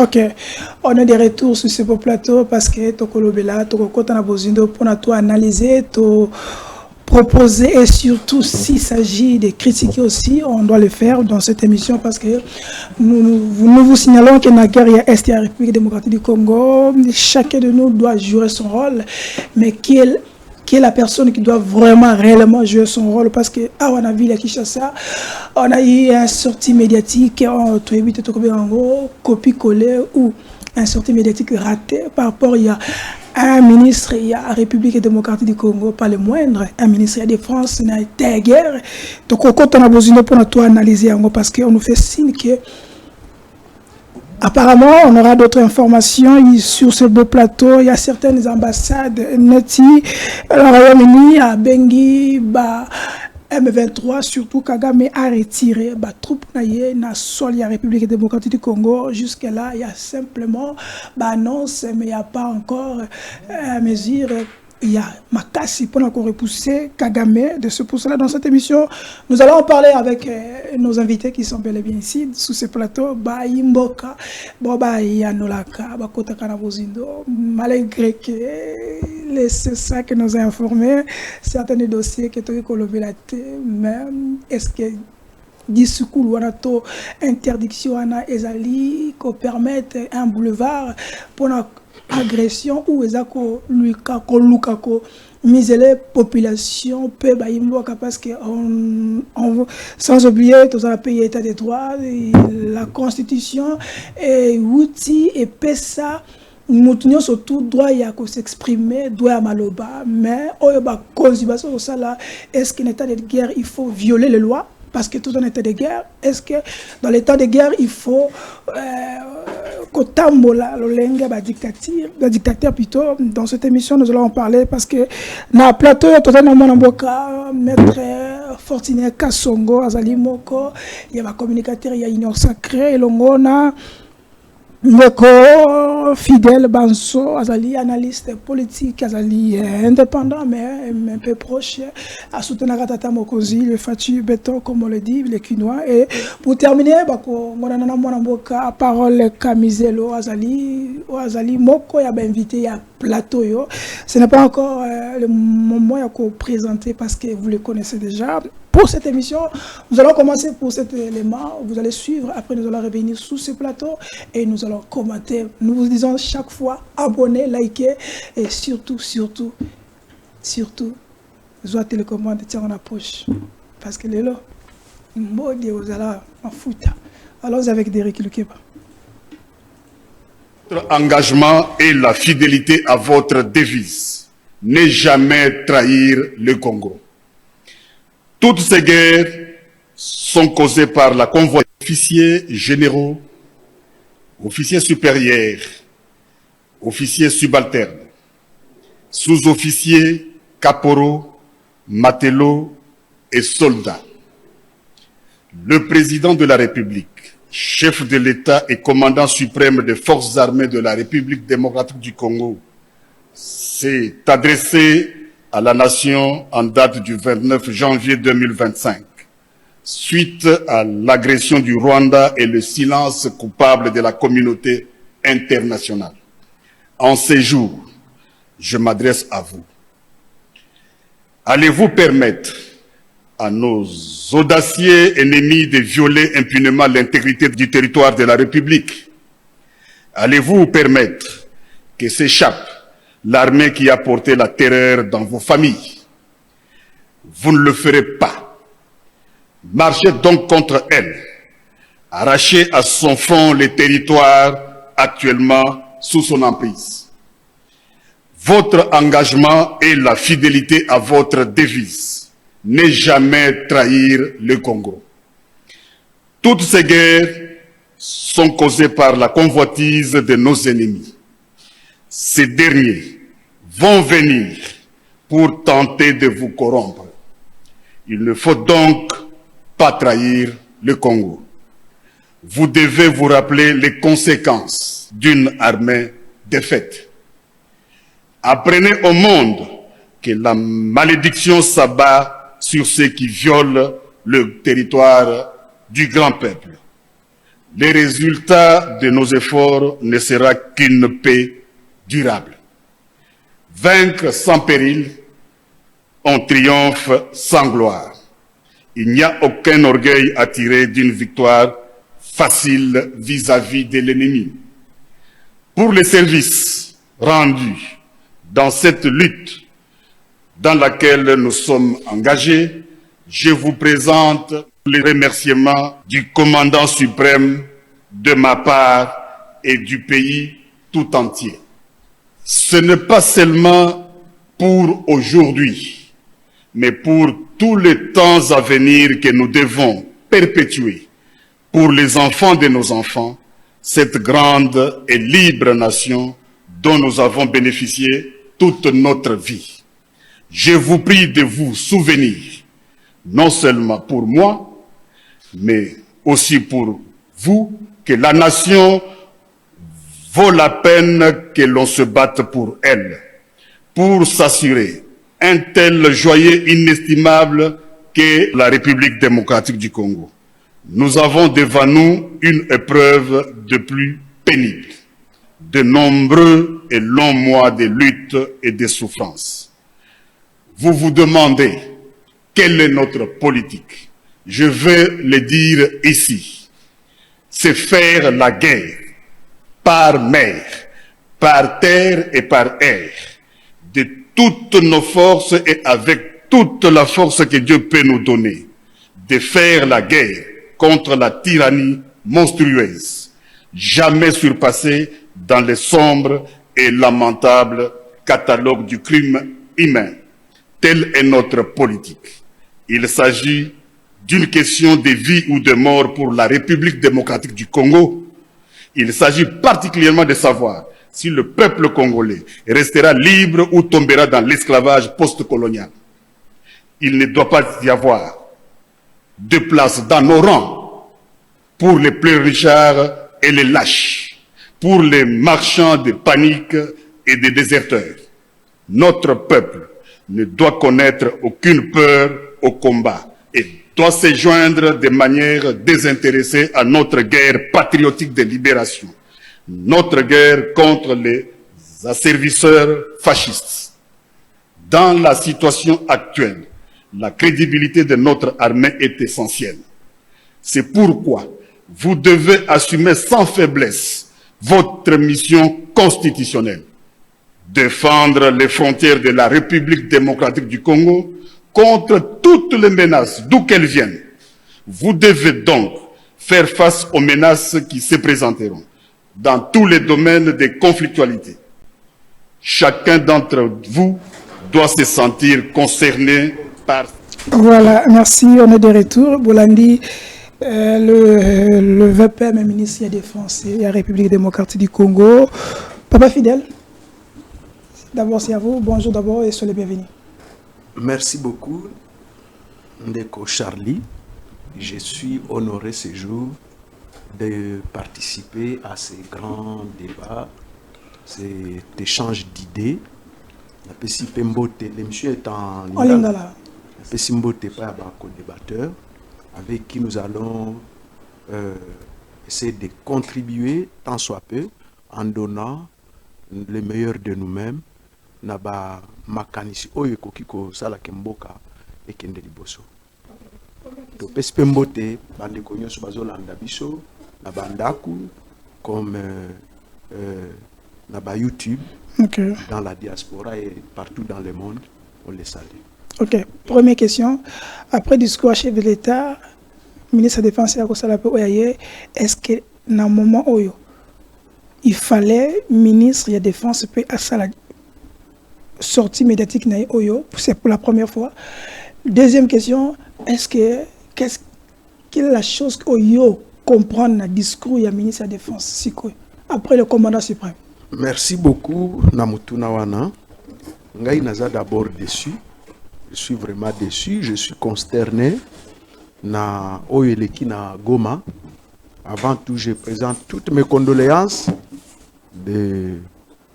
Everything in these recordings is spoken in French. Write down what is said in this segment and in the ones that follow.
Ok, on est de retour sur ce beau plateau parce que Tokolobela, Tokokota na Bozindo pour tout analyser, tout proposer et surtout s'il s'agit de critiquer aussi, on doit le faire dans cette émission parce que nous vous signalons que la guerre est la République démocratique du Congo, chacun de nous doit jouer son rôle, mais qui est la personne qui doit vraiment réellement jouer son rôle parce que on a vu la Kinshasa, on a eu un sortie médiatique, on a évité copier-coller ou un sortie médiatique raté par rapport il y a un ministre, il y a la République démocratique du Congo, pas le moindre, un ministre de France, il y a été guerre. Donc, quand on a besoin pour tout analyser, parce qu'on nous fait signe que apparemment, on aura d'autres informations sur ce beau plateau. Il y a certaines ambassades, Neti, le Royaume-Uni, à Bengi, M23, surtout Kagame a retiré les troupes na sol la République démocratique du Congo. Jusque-là, il y a simplement annonce, mais il n'y a pas encore mesure. Il y a Makassi pour qu'on repousser Kagame. De ce pour cela, dans cette émission, nous allons en parler avec nos invités qui sont bel et bien ici, sous ce plateau. Imboka, Yanolaka, Kota Bozindo, malgré que c'est ça que nous a informé, certains dossiers qui ont été même est-ce que discours ou interdiction ezali qui permettre un boulevard pour une agression ou ezako lukako miser les populations peu parce que sans oublier tout ça pays état de droit la constitution et outils et pesa nous surtout droit à s'exprimer droit à maloba mais ça là est-ce qu'en état de guerre il faut violer les lois parce que tout en état de guerre, est-ce que dans l'état de guerre, il faut la dictature plutôt. Dans cette émission, nous allons en parler parce que dans le plateau, maître Fortuné Kassongo, Azali Moko, il y a ma communicateur, il y a Union Sacrée, et l'ongona. Moko fidèle Banso, Azali analyste politique, Azali indépendant mais un peu proche à soutenir Tata Mokozi, le Fatu Béton comme on le dit, les Quinois. Et pour terminer, la parole Camizelo Azali Moko, il a invité, il y a plateau. Ce n'est pas encore le moment de présenter parce que vous le connaissez déjà. Pour cette émission, nous allons commencer pour cet élément. Vous allez suivre, après nous allons revenir sous ce plateau et nous allons commenter. Nous vous disons chaque fois, abonnez, likez et surtout, joie télécommande, tiens en approche. Parce que les lots, vous allez en foutre. Alors avec Derek Lukeba. Votre engagement et la fidélité à votre devise. Ne jamais trahir le Congo. Toutes ces guerres sont causées par la convoitise d'officiers généraux, officiers supérieurs, officiers subalternes, sous-officiers, caporaux, matelots et soldats. Le président de la République, chef de l'État et commandant suprême des forces armées de la République démocratique du Congo, s'est adressé à la nation en date du 29 janvier 2025, suite à l'agression du Rwanda et le silence coupable de la communauté internationale. En ces jours, je m'adresse à vous. Allez-vous permettre à nos audacieux ennemis de violer impunément l'intégrité du territoire de la République? Allez-vous permettre que s'échappe l'armée qui a porté la terreur dans vos familles? Vous ne le ferez pas. Marchez donc contre elle. Arrachez à son fond les territoires actuellement sous son emprise. Votre engagement et la fidélité à votre devise. Ne jamais trahir le Congo. Toutes ces guerres sont causées par la convoitise de nos ennemis. Ces derniers vont venir pour tenter de vous corrompre. Il ne faut donc pas trahir le Congo. Vous devez vous rappeler les conséquences d'une armée défaite. Apprenez au monde que la malédiction s'abat sur ceux qui violent le territoire du grand peuple. les résultats de nos efforts ne sera qu'une paix durable. Vaincre sans péril, on triomphe sans gloire. Il n'y a aucun orgueil à tirer d'une victoire facile vis-à-vis de l'ennemi. Pour les services rendus dans cette lutte dans laquelle nous sommes engagés, je vous présente les remerciements du commandant suprême de ma part et du pays tout entier. Ce n'est pas seulement pour aujourd'hui, mais pour tous les temps à venir que nous devons perpétuer pour les enfants de nos enfants cette grande et libre nation dont nous avons bénéficié toute notre vie. Je vous prie de vous souvenir, non seulement pour moi, mais aussi pour vous, que la nation vaut la peine que l'on se batte pour elle, pour s'assurer un tel joyau inestimable qu'est la République démocratique du Congo. Nous avons devant nous une épreuve de plus pénible, de nombreux et longs mois de lutte et de souffrance. Vous vous demandez quelle est notre politique. Je vais le dire ici. C'est faire la guerre par mer, par terre et par air, de toutes nos forces et avec toute la force que Dieu peut nous donner, de faire la guerre contre la tyrannie monstrueuse, jamais surpassée dans les sombres et lamentables catalogues du crime humain. Telle est notre politique. Il s'agit d'une question de vie ou de mort pour la République démocratique du Congo. Il s'agit particulièrement de savoir si le peuple congolais restera libre ou tombera dans l'esclavage post-colonial. Il ne doit pas y avoir de place dans nos rangs pour les pleurnichards et les lâches, pour les marchands de panique et des déserteurs. Notre peuple ne doit connaître aucune peur au combat et doit se joindre de manière désintéressée à notre guerre patriotique de libération, notre guerre contre les asservisseurs fascistes. Dans la situation actuelle, la crédibilité de notre armée est essentielle. C'est pourquoi vous devez assumer sans faiblesse votre mission constitutionnelle. Défendre les frontières de la République démocratique du Congo contre toutes les menaces, d'où qu'elles viennent. Vous devez donc faire face aux menaces qui se présenteront dans tous les domaines de conflictualité. Chacun d'entre vous doit se sentir concerné par... Voilà, merci, on est de retour. Bolandi, le VPM, ministre de la Défense et de la République démocratique du Congo. Papa Fidèle, d'abord c'est à vous, bonjour d'abord et soyez les bienvenus. Merci beaucoup, Ndeko Charlie. Je suis honoré ce jour de participer à ces grands débats, cet échange d'idées. Le monsieur est en Lingala. Le pas co-débatteur avec qui nous allons essayer de contribuer tant soit peu en donnant le meilleur de nous-mêmes. Naba makanisi oyo kokiko sala kemboka ekende liboso to pespe mbote bande konyo so bazolanda biso na bandaku comme naba YouTube okay. Dans la diaspora et partout dans le monde on les salue. Ok, première question, après discours chef de l'État ministre de la Défense est-ce que dans un moment où il fallait ministre de la Défense peut à la sortie médiatique na Oyo, c'est pour la première fois. Deuxième question, qu'est-ce quelle est la chose qu'Oyo comprend dans le discours du ministre de la Défense après le commandant suprême? Merci beaucoup Namutuna Wana. Ngai naza d'abord déçu. Je suis vraiment déçu, je suis consterné na Oyo eleki na Goma. Avant tout, je présente toutes mes condoléances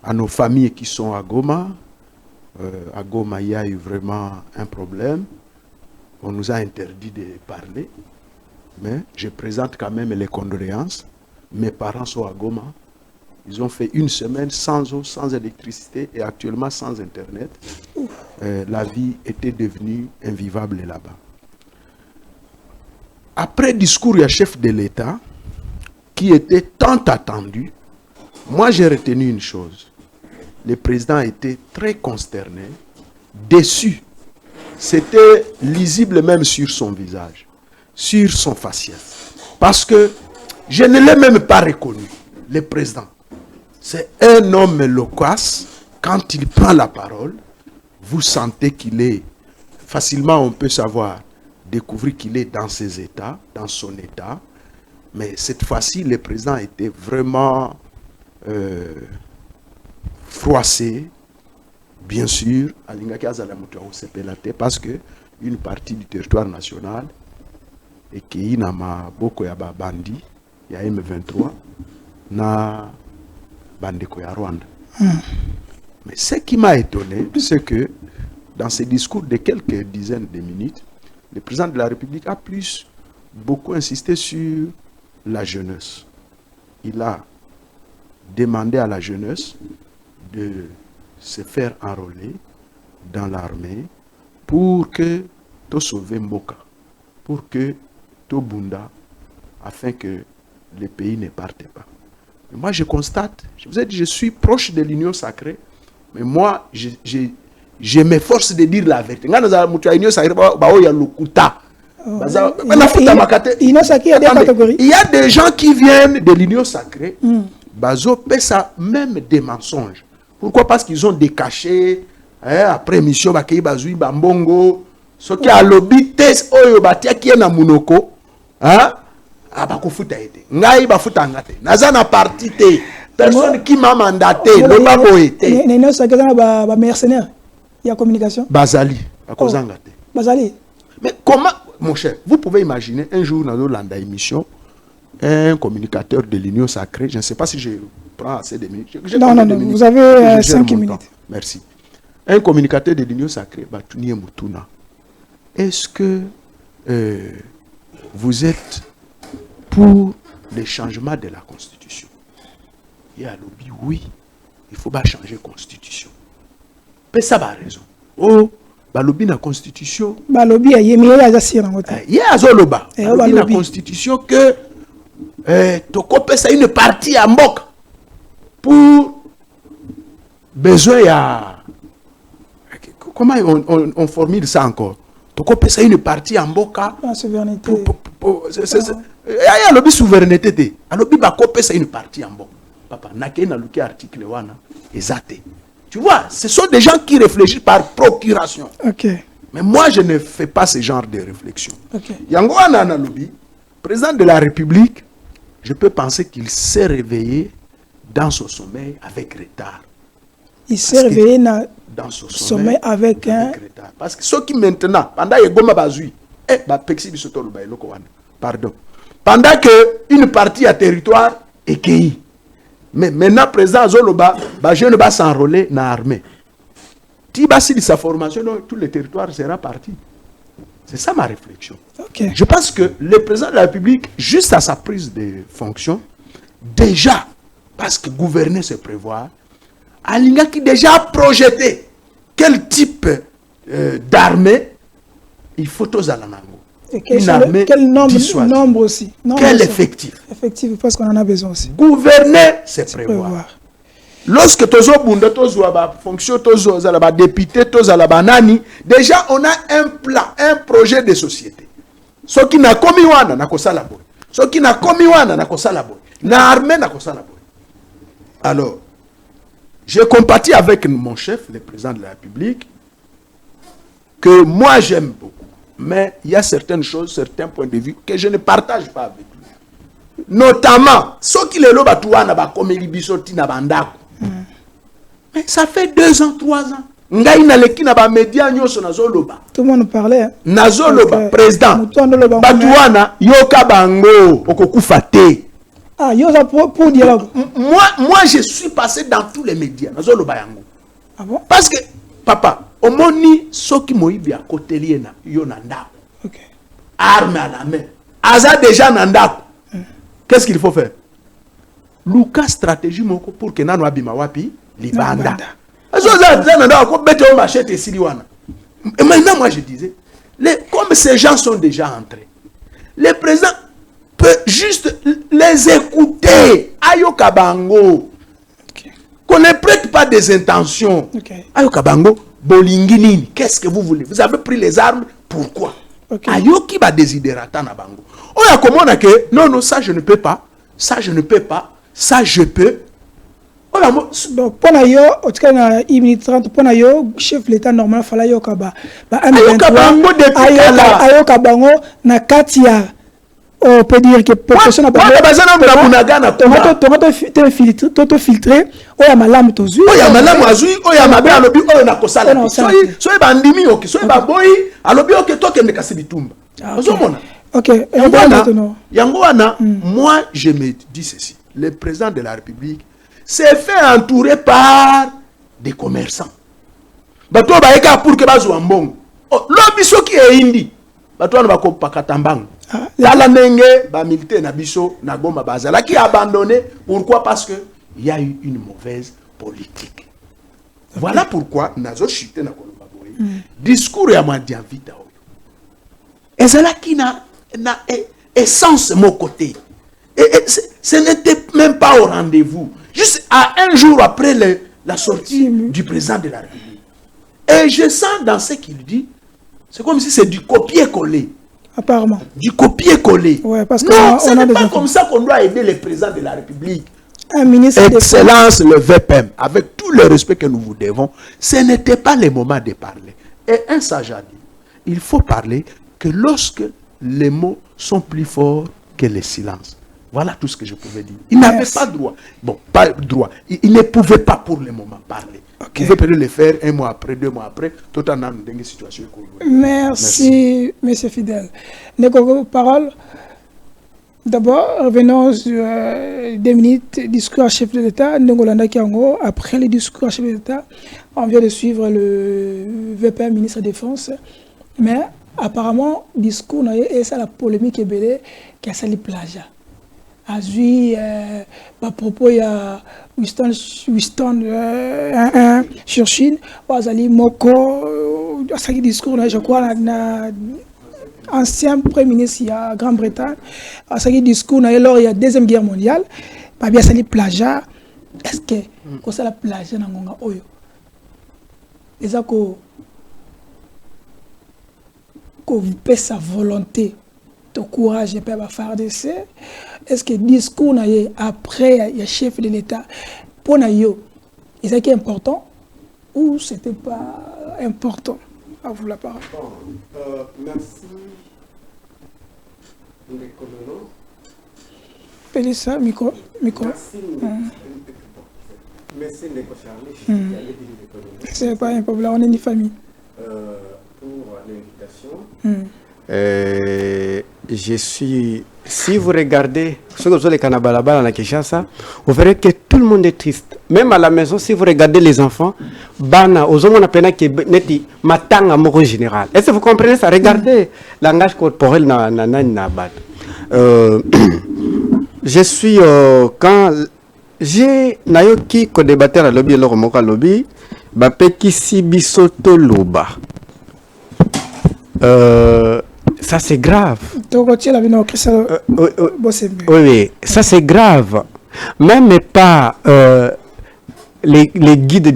à nos familles qui sont à Goma. À Goma, il y a eu vraiment un problème. On nous a interdit de parler. Mais je présente quand même les condoléances. Mes parents sont à Goma. Ils ont fait une semaine sans eau, sans électricité et actuellement sans Internet. La vie était devenue invivable là-bas. Après le discours du chef de l'État, qui était tant attendu, moi j'ai retenu une chose. Le président était très consterné, déçu. C'était lisible même sur son visage, sur son faciès. Parce que je ne l'ai même pas reconnu, le président. C'est un homme loquace. Quand il prend la parole, vous sentez qu'il est, facilement on peut savoir, découvrir qu'il est dans ses états, dans son état. Mais cette fois-ci, le président était vraiment froissé, bien sûr, parce que une partie du territoire national et qui n'a pas beaucoup de bandi, il y a M23, na bandeko ya Rwanda. Mais ce qui m'a étonné, c'est que dans ces discours de quelques dizaines de minutes, le président de la République a beaucoup insisté sur la jeunesse. Il a demandé à la jeunesse de se faire enrôler dans l'armée pour que to sauver Mboka, pour que to bunda, afin que le pays ne parte pas. Mais moi je constate, je vous ai dit, je suis proche de l'union sacrée, mais moi je m'efforce de dire la vérité. Il y a des gens qui viennent de l'union sacrée, bazo pesa même des mensonges. Pourquoi? Parce qu'ils ont des cachets, après mission bakei bazui bambongo, ce qui a lobby test oyo batia qui est na munoko, abakofuta ete. Ngai bafuta ngate. Naza na parti te. Personne qui m'a mandaté, le babo ete. L'union sacrée ba mercenaires. Il y a communication. Bazali, akozangate. Bazali. Mais comment, mon cher, vous pouvez imaginer un jour dans l'Olanda émission, un communicateur de l'Union sacrée, je ne sais pas si je prends assez de minutes. Non, vous avez 5 minutes. Merci. Un communicateur de l'Union sacrée, Batunie Mutuna, est-ce que vous êtes pour le changement de la Constitution? Il y a lobby, oui, il faut pas changer la Constitution. Mais ça va raison. Oh, balobi na constitution. Balobi ya yemi ya zasira ngote. Ya zoloba. Balobi na constitution que tokope ça une partie à mboka pour besoin ya. Comment on formule ça encore? Tokope ça une partie à mboka. La souveraineté. Ya lobby souveraineté te. Alobi ba kope ça une partie à mboka. Papa nakei na luki article wana ezate. Tu vois, ce sont des gens qui réfléchissent par procuration. Okay. Mais moi, je ne fais pas ce genre de réflexion. Okay. Yango Ananalobi, président de la République, je peux penser qu'il s'est réveillé dans son sommeil avec retard. Il s'est réveillé dans son sommeil avec un retard. Parce que ceux qui maintenant, pendant que Goma Bazui, pardon, pendant que une partie à territoire est cueillie. Mais maintenant, président Zoloba, je ne vais s'enrôler dans l'armée. Si de sa formation, tout le territoire sera parti. C'est ça ma réflexion. Okay. Je pense que le président de la République, juste à sa prise de fonction, déjà, parce que gouverner c'est prévoir, Alinga qui déjà a projeté quel type d'armée il faut aux Alanango. Quel nombre aussi. Quel effectif. Effectif, parce qu'on en a besoin aussi. Gouverner, c'est prévoir. Lorsque tu as fonction, tu as député, tu as banani, déjà on a un plan, un projet de société. Ce qui n'a commis wana na kosala boy. Ce qui n'a commis wana na kosala boy. Na armée na kosala boy. Alors, je compatis avec mon chef, le président de la République, que moi j'aime beaucoup. Mais il y a certaines choses, certains points de vue que je ne partage pas avec lui. Notamment, ceux qui les lobent comme Libisoti na bandako. Mais ça fait 2 ans, 3 ans. Ngai na leki na ba média nyoso na zoloba. Tout le monde parlait. Na zoloba, président. Batuana yoka bango okokufa te. Ah, yoka pour dialogue. Moi je suis passé dans tous les médias na zoloba yango. Ah bon? Parce que papa, omoni soki moibi a côté lié na yo na ndako. OK. Arme à la main. Aza déjà nandako. Qu'est-ce qu'il faut faire? Luka stratégie moko pour que nano abima wapi libanda. Et maintenant moi je disais, comme ces gens sont déjà entrés, le président peut juste les écouter. Ayoka bango. Qu'on ne prête pas des intentions. Ayoka bango, bolingini, qu'est-ce que vous voulez? Vous avez pris les armes, pourquoi? Ayoki ba desiderata na bango. Oya komona que non, ça je ne peux pas, ça je ne peux pas, ça je peux. Donc, pour yo, en tout cas, na 1 minute 30, pour yo, chef de l'État normal, fallait yo kaba. Ayoka bango na katia. On peut dire que population na bango. Toto filtré. Oya malamu tozu. Oya malamu azui. Oya mabe alobi. Oya na kosala. Soy bandimi oki. Soy baboyi. Alobi oki toke mekasi bitumba. Ozomona. Ok. Yangoana. Moi, je me dis ceci. Le président de la République s'est fait entourer par des commerçants. Bato baeka pour que bazo ambong. Lobiso qui est indi. Bato na bako pakatambang. Tala nenge ba militaire na biso na goma bazala qui a abandonné. Pourquoi? Parce que il y a eu une mauvaise politique. Voilà pourquoi nazo chuté na kolomba boy. Discours ya mandi vita oyo. Ezala qui na essence mon côté. Et ce n'était même pas au rendez-vous. Juste à un jour après la sortie du président de la République. Et je sens dans ce qu'il dit, c'est comme si c'est du copier-coller. Apparemment. Du copier-coller. Ouais, parce que non, ce n'est pas comme ça qu'on doit aider le président de la République. Un ministre Excellence, le VPM, avec tout le respect que nous vous devons, ce n'était pas le moment de parler. Et un sage a dit, il faut parler que lorsque les mots sont plus forts que le silence. Voilà tout ce que je pouvais dire. Il n'avait pas droit. Bon, pas droit. Il ne pouvait pas pour le moment parler. Il pouvait peut-être le faire 1 mois après, 2 mois après. Tout en ayant une situation. Merci, monsieur Fidèle. Neko, parole. D'abord, revenons sur 2 minutes. Discours à chef de l'État. Ngolanda Kiango. Après le discours à chef de l'État, on vient de suivre le VPM, ministre de la Défense. Mais apparemment, discours, et ça la polémique est belle, qui a sali plagiat. Azui, à propos, il y a Winston Churchill, Wazali Moko, à ce discours, je crois, ancien Premier ministre, il y a Grande-Bretagne, à ce discours, il y a la Deuxième Guerre mondiale, pas bien sali plagiat. Est-ce que ça la plagiat dans Ngonga Oyo? Et ça, qu'on paie sa volonté. Ton courage et pas faire d'essai. Est-ce que le discours après il y a chef de l'État pour naïo, est-ce qui est important ou c'était pas important? À vous la parole. Merci. Pélissa, micro. Merci. Merci Ndeko Charlie. C'est pas un problème, on est une famille. Pour l'invitation. Je suis. Si vous regardez ce que vous avez Kanabalaba dans la Kinshasa, vous verrez que tout le monde est triste. Même à la maison, si vous regardez les enfants, Bana, aux hommes on appelle qui neti matang amoureux général. Est-ce que vous comprenez ça? Regardez langage corporel na. Je suis quand j'ai nayoki ko débattre à lobby le remoka lobby, bapeki si bisoto loba. Ça c'est grave. Oui, ça c'est grave. Même pas les guides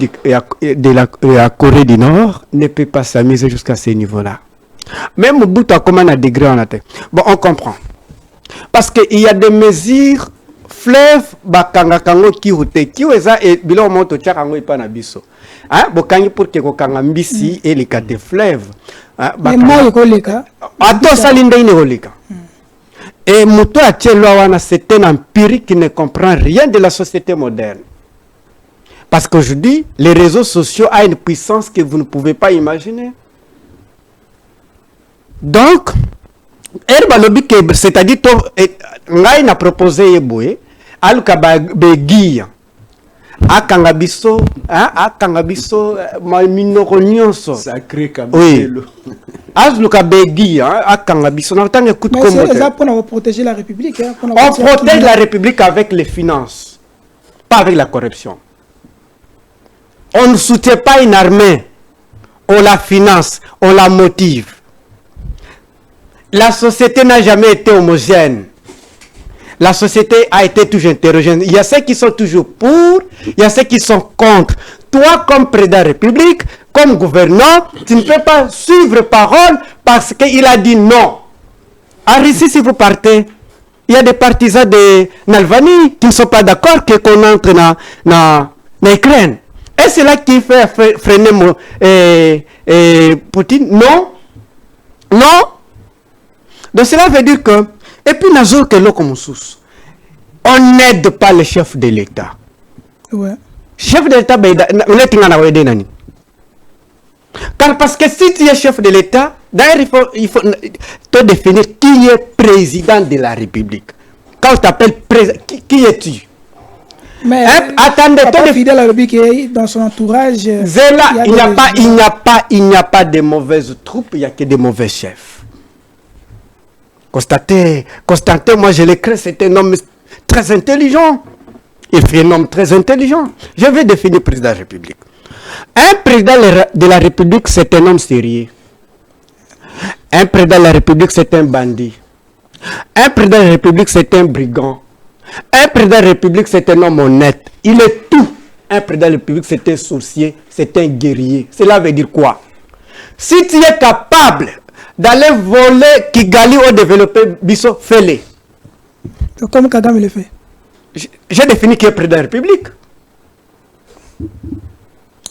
de la Corée du Nord ne peuvent pas s'amuser jusqu'à ce niveau-là. Même au bout à comment on a degré en atteint. Bon, on comprend. Parce qu'il y a des mesures fleuve bakanga kango kihote kiweza et bilo moto tchakango ipana biso. Hein, bokangi pour que kokanga mbisi et les cas de fleuve. Mais moi koleka. Ato salinde ine koleka. Et moto atielwa wana c'est un empirique qui ne comprend rien de la société moderne. Parce qu'aujourd'hui, les réseaux sociaux ont une puissance que vous ne pouvez pas imaginer. Donc, c'est-à-dire que ngai na proposé yeboye aluka begia Akangabiso, Minoko nyonso. Sacré Oui. Kamizelo. Azluka Begi, Akangabiso. Mais c'est ça pour protéger la République. Hein, on protège la République avec les finances, pas avec la corruption. On ne soutient pas une armée, on la finance, on la motive. La société n'a jamais été homogène. La société a été toujours hétérogène. Il y a ceux qui sont toujours pour, il y a ceux qui sont contre. Toi, comme président de la République, comme gouverneur, tu ne peux pas suivre parole parce qu'il a dit non. En Russie, si vous partez, il y a des partisans de Navalny qui ne sont pas d'accord qu'on entre dans l'Ukraine. Et c'est là qui fait freiner Poutine. Non. Non. Donc cela veut dire que, et puis Nazor que on n'aide pas le chef de l'État. Ouais. Chef de l'État, car parce que si tu es chef de l'État, d'ailleurs il faut te définir qui est président de la République. Quand on t'appelle président, qui es-tu? Mais attendez, fidèle à la République et dans son entourage. Zéla, il n'y a pas de mauvaises troupes, il n'y a que des mauvais chefs. Constantin, moi je l'ai créé, c'est un homme très intelligent. Il fait un homme très intelligent. Je vais définir le président de la République. Un président de la République, c'est un homme sérieux. Un président de la République, c'est un bandit. Un président de la République, c'est un brigand. Un président de la République, c'est un homme honnête. Il est tout. Un président de la République, c'est un sorcier, c'est un guerrier. Cela veut dire quoi? Si tu es capable d'aller voler Kigali au développé Bisso, fais-le. Comme Kagame le fait. J'ai défini qui est président de la République.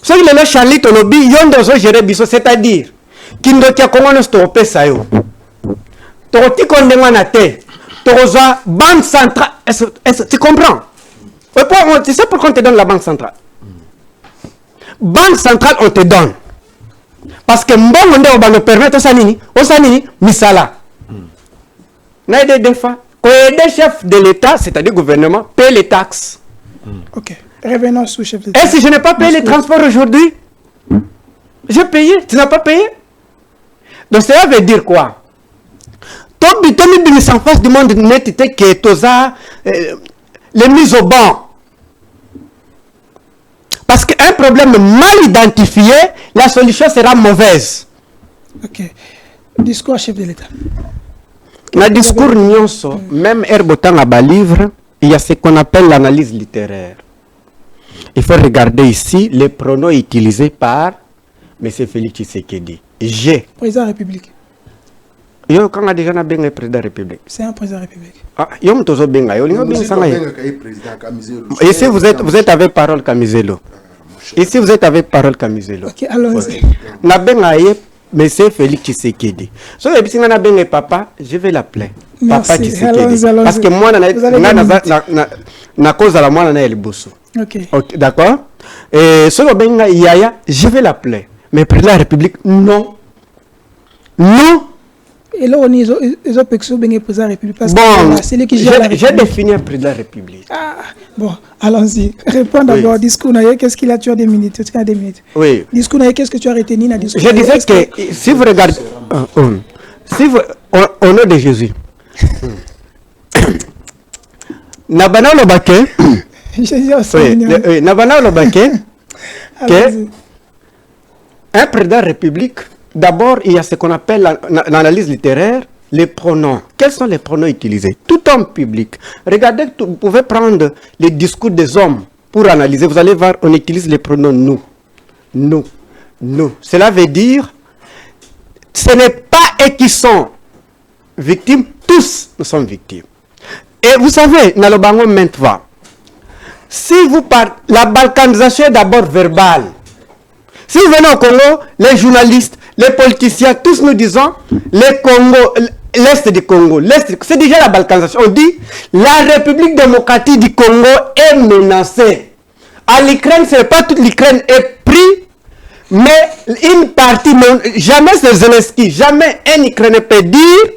Ce qui est Charlie Tolobi, Yondozo Géré Bisso, c'est-à-dire qu'il ne tient comment nous stopper ça. Toroti Kondemanate, Toroza, Banque centrale. Tu comprends? Tu sais pourquoi on te donne la Banque centrale? Banque centrale, on te donne. Parce que Mbongo on va nous permettre au Sanini, Misala. Naïde Defa, quand les chefs de l'État, c'est-à-dire le gouvernement, paient les taxes. Ok. Revenons sous chef d'État. Et si je n'ai pas payé les transports aujourd'hui, j'ai payé, tu n'as pas payé. Donc cela veut dire quoi? Tobi en face du monde net que toza les mises au banc. Parce qu'un problème mal identifié, la solution sera mauvaise. Ok. Discours à chef de l'État. Dans le discours nyonso, même Herbotan a livre, il y a ce qu'on appelle l'analyse littéraire. Il faut regarder ici les pronoms utilisés par M. Félix Tshisekedi. J'ai. Président de la République. Yo, quand on a déjà un président de la République. C'est un président de la République. Ah, yo, m'tozo benga. Yo, ici, vous êtes avec parole Kamizelo. Ici, vous êtes avec parole Kamizelo. Ok, allons-y. Na benga M. Félix Tshisekedi. So, si on a benga papa, je vais l'appeler. Papa Tshisekedi. Parce que moi, na cause de la moi, na elboso. Ok, d'accord. Et si on benga Yaya, je vais l'appeler. Mais président de la République, non. Non. Et là, on est les président de la République. Parce bon, c'est lui qui gère la République. J'ai défini un président de la République. Ah, bon, allons-y. Réponds d'abord au discours. Qu'est-ce qu'il a tué des minutes? Tu as des minutes. Oui. Discours, qu'est-ce que tu as retenu dans le discours? Je disais que si vous regardez, si vous, au nom de Jésus, Nabana Lobake, Nabana Lobake, que un président de la République, d'abord, il y a ce qu'on appelle l'analyse littéraire, les pronoms. Quels sont les pronoms utilisés? Tout homme public. Regardez, vous pouvez prendre les discours des hommes pour analyser. Vous allez voir, on utilise les pronoms nous. Nous. Nous. Cela veut dire, ce n'est pas eux qui sont victimes, tous nous sommes victimes. Et vous savez, dans le Bango maintenant, si vous parlez, la balkanisation est d'abord verbale. Si vous venez au Congo, les journalistes, les politiciens, tous nous disons, les Congo, l'Est du Congo, c'est déjà la balkanisation. On dit, la République démocratique du Congo est menacée. À l'Ukraine, ce n'est pas toute l'Ukraine est prise, mais une partie, jamais c'est Zelensky, jamais un Ukrainien peut dire,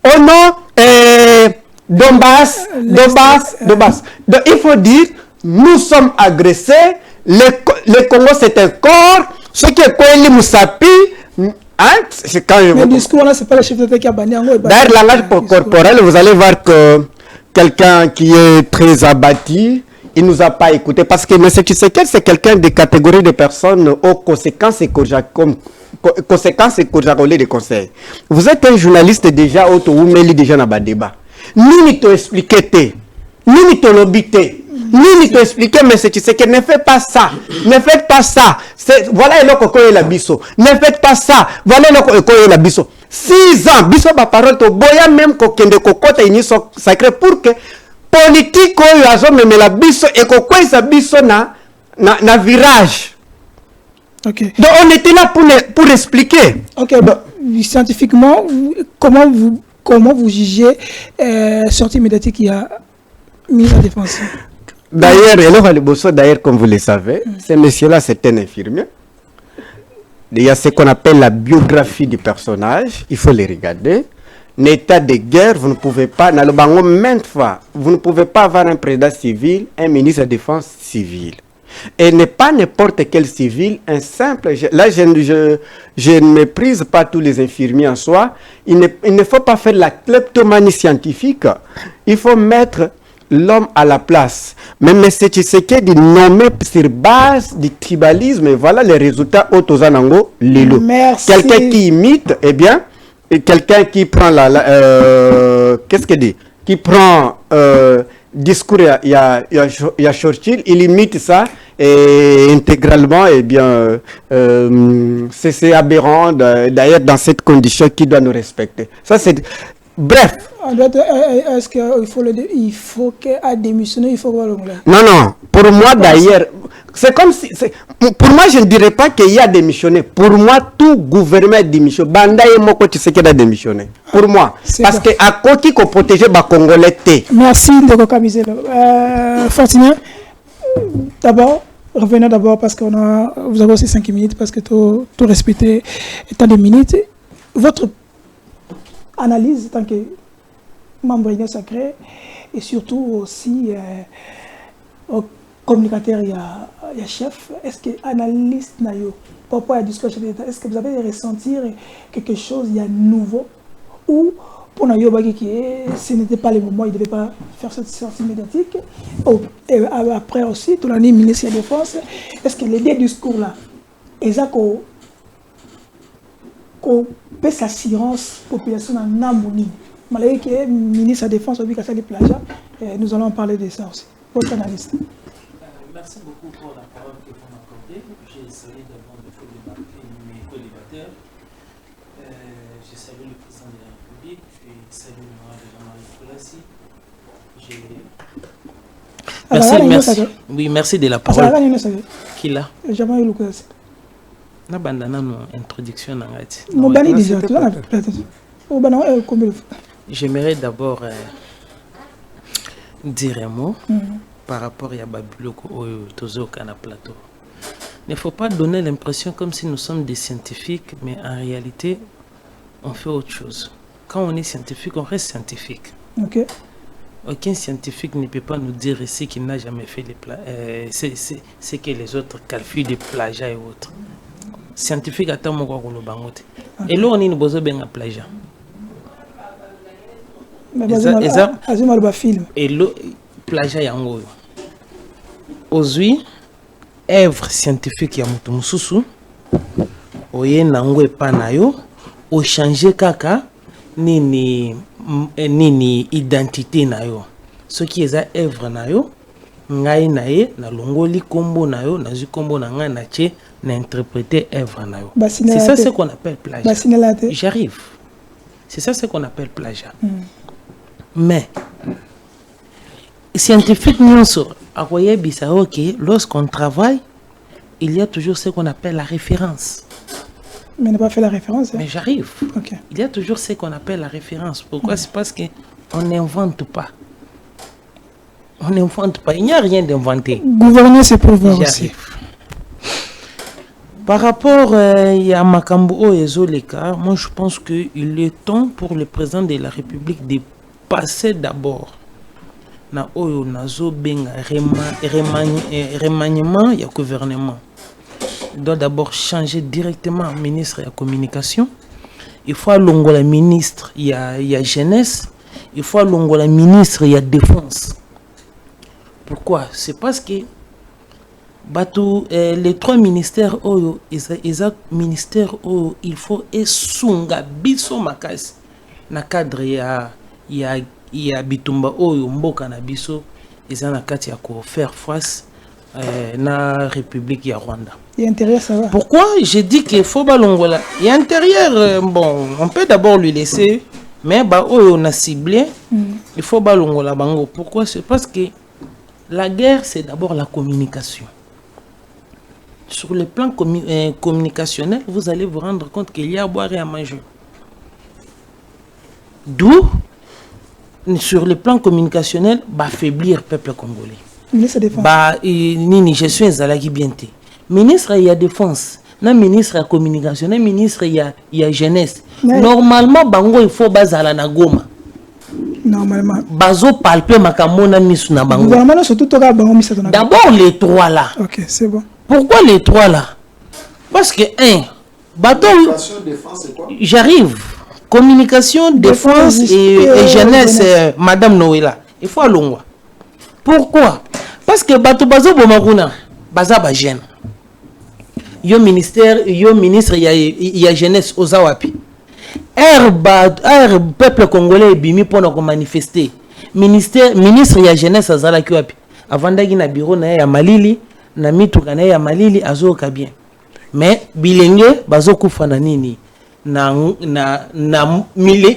oh non, Donbass. Donc il faut dire, nous sommes agressés, le Congo c'est un corps, ce qui est Koeli Moussapi, hein, c'est quand Le discours là, c'est pas le chef d'État qui a banni. D'ailleurs, langage corporel, vous allez voir que quelqu'un qui est très abattu, il nous a pas écouté parce que M. Tshisekedi, c'est quelqu'un de catégorie de personnes aux conséquences et des conseils. Vous êtes un journaliste déjà, vous mêlez déjà dans le débat. Nous, nous t'expliquons, nous te l'obité. Nous te expliquer, mais c'est que ne faites pas ça, ne faites pas ça. Voilà le coco et la biso. Ne faites pas ça. Voilà le coco et la biso. 6 ans, biso ba parole to boya même kokende kokota iniso sacré pour que politique oyo azo même la biso et kokwesa biso na virage. Ok. Donc on était là pour expliquer. Ok. Scientifiquement, comment vous jugez sortie médiatique qui a mis en défense? D'ailleurs, comme vous le savez, ce monsieur-là, c'est un infirmier. Il y a ce qu'on appelle la biographie du personnage. Il faut les regarder. L'état de guerre, vous ne pouvez pas, dans le bango maintes fois, vous ne pouvez pas avoir un président civil, un ministre de la Défense civil. Et n'est pas n'importe quel civil, un simple... Là, je ne méprise pas tous les infirmiers en soi. Il ne faut pas faire la kleptomanie scientifique. Il faut mettre l'homme à la place. Même M. Tshisekedi nommé sur base du tribalisme, et voilà les résultats autozanango lilo. Quelqu'un qui imite, eh bien, et quelqu'un qui prend qu'est-ce qu'il dit? Qui prend discours, il y a Churchill, il imite ça et intégralement, eh bien, c'est aberrant d'ailleurs dans cette condition qui doit nous respecter. Ça c'est... Bref. Est-ce qu'il faut qu'elle démissionne? Il faut voir le Non. Pour moi, d'ailleurs, c'est comme si... Pour moi, je ne dirais pas qu'il y a démissionné. Pour moi, tout gouvernement a démissionné. Banda et Moko Tshisekedi a démissionné. Pour moi. Parce que à côté qu'on protégeait les Congolais. Merci de Kamizelo. Fatima, d'abord, revenez d'abord parce que vous avez aussi 5 minutes, parce que tout respecter étant des minutes. Votre analyse en tant que membre d'Union Sacrée et surtout aussi au communicateur, il y a chef. Est-ce que analyste par rapport à discours chef d'État, est-ce que vous avez ressenti quelque chose il y a nouveau ou pour Nayo Bagi ce n'était pas le moment, il ne devait pas faire cette sortie médiatique? Et après aussi, tout l'année ministre de la Défense, est-ce que les deux discours là, qu'on peut s'assurance population en Namoni, malgré que le ministre de la Défense a vu qu'à ça les plages, nous allons parler de ça aussi. Votre analyste. Merci beaucoup pour la parole que vous m'accordez. J'ai salué d'abord mes co-débatteurs. J'ai salué le président de la République. J'ai salué le maire de Jean-Marie Colassi. Merci de la parole. Qui l'a? Jean-Marie Colassi. Na bandana no introduction nangati. J'aimerais d'abord dire un mot par rapport à Babiloko Tozo Kana Plateau. Il ne faut pas donner l'impression comme si nous sommes des scientifiques, mais en réalité, on fait autre chose. Quand on est scientifique, on reste scientifique. Okay. Aucun scientifique ne peut pas nous dire ici qu'il n'a jamais fait c'est que les autres qualifient de plagiat et autres. Scientifique attend mon quoi nous bangote. Et là on est besoin bien à plagiat. Et le plagiat yango. Aujourd'hui, œuvre scientifique ya mutu mususu oye nango epanayo o changer kaka nini identité nayo. Ce qui est œuvre nayo ngai naye na longoli kombo nayo na zu kombo na ngai na che na interpréter œuvre nayo. C'est ça ce qu'on appelle plagiat. J'arrive. C'est ça ce qu'on appelle plagiat. Mais scientifique nyonso akoye bisa OK, lorsqu'on travaille, il y a toujours ce qu'on appelle la référence. Mais n'a pas fait la référence. Mais j'arrive. Okay. Il y a toujours ce qu'on appelle la référence. Pourquoi? C'est parce qu'on n'invente pas. On n'invente pas. Il n'y a rien d'inventé. Gouverner, c'est pouvoir aussi. Par rapport à Makambo et Zoleka, moi je pense qu'il est temps pour le président de la République de passer d'abord na oyo nazo benga remaniement ya gouvernement. Il doit d'abord changer directement ministre de la communication. Il faut la ministre il y a jeunesse, il faut la ministre il y a défense. Pourquoi? C'est parce que les trois ministères ministères il faut esunga biso makasi na cadre ya bitumba oyo mboka na biso eza na kati ya ko faire face na République ya Rwanda. Et intérieur ça va. Pourquoi je dis qu'il faut balongola? Et intérieur bon, on peut d'abord lui laisser mais on a ciblé, il faut balongola bango. Pourquoi? C'est parce que la guerre c'est d'abord la communication. Sur le plan communicationnel, vous allez vous rendre compte qu'il y a à boire et à manger. D'où sur le plan communicationnel, affaiblir le peuple congolais. Ministre de Défense. Je suis un Zalaki Bienté. Ministre, il y a défense. Non, ministre, il y a communication. Non, ministre, il y a jeunesse. Ouais. Normalement, bango, il faut bazala na goma. Normalement. Bazo palpe makamona misu na bango. D'abord, les trois là. Ok, c'est bon. Pourquoi les trois là? Parce que, bateau. Défense, c'est quoi? J'arrive. Communication, défense et jeunesse, Madame Noëlla. Il faut aller. Pourquoi? Parce que bateau bazo bomakuna, baza ba jeune. Yo ministre, il y a jeunesse aux awapi. Peuple congolais bimi pour nous manifester. Ministre il y a jeunesse azala ki wapi. Avant d'agi na bureau na ya Malili, na mituka na ya Malili azoka bien. Mais bilenge bazo kufa na nini?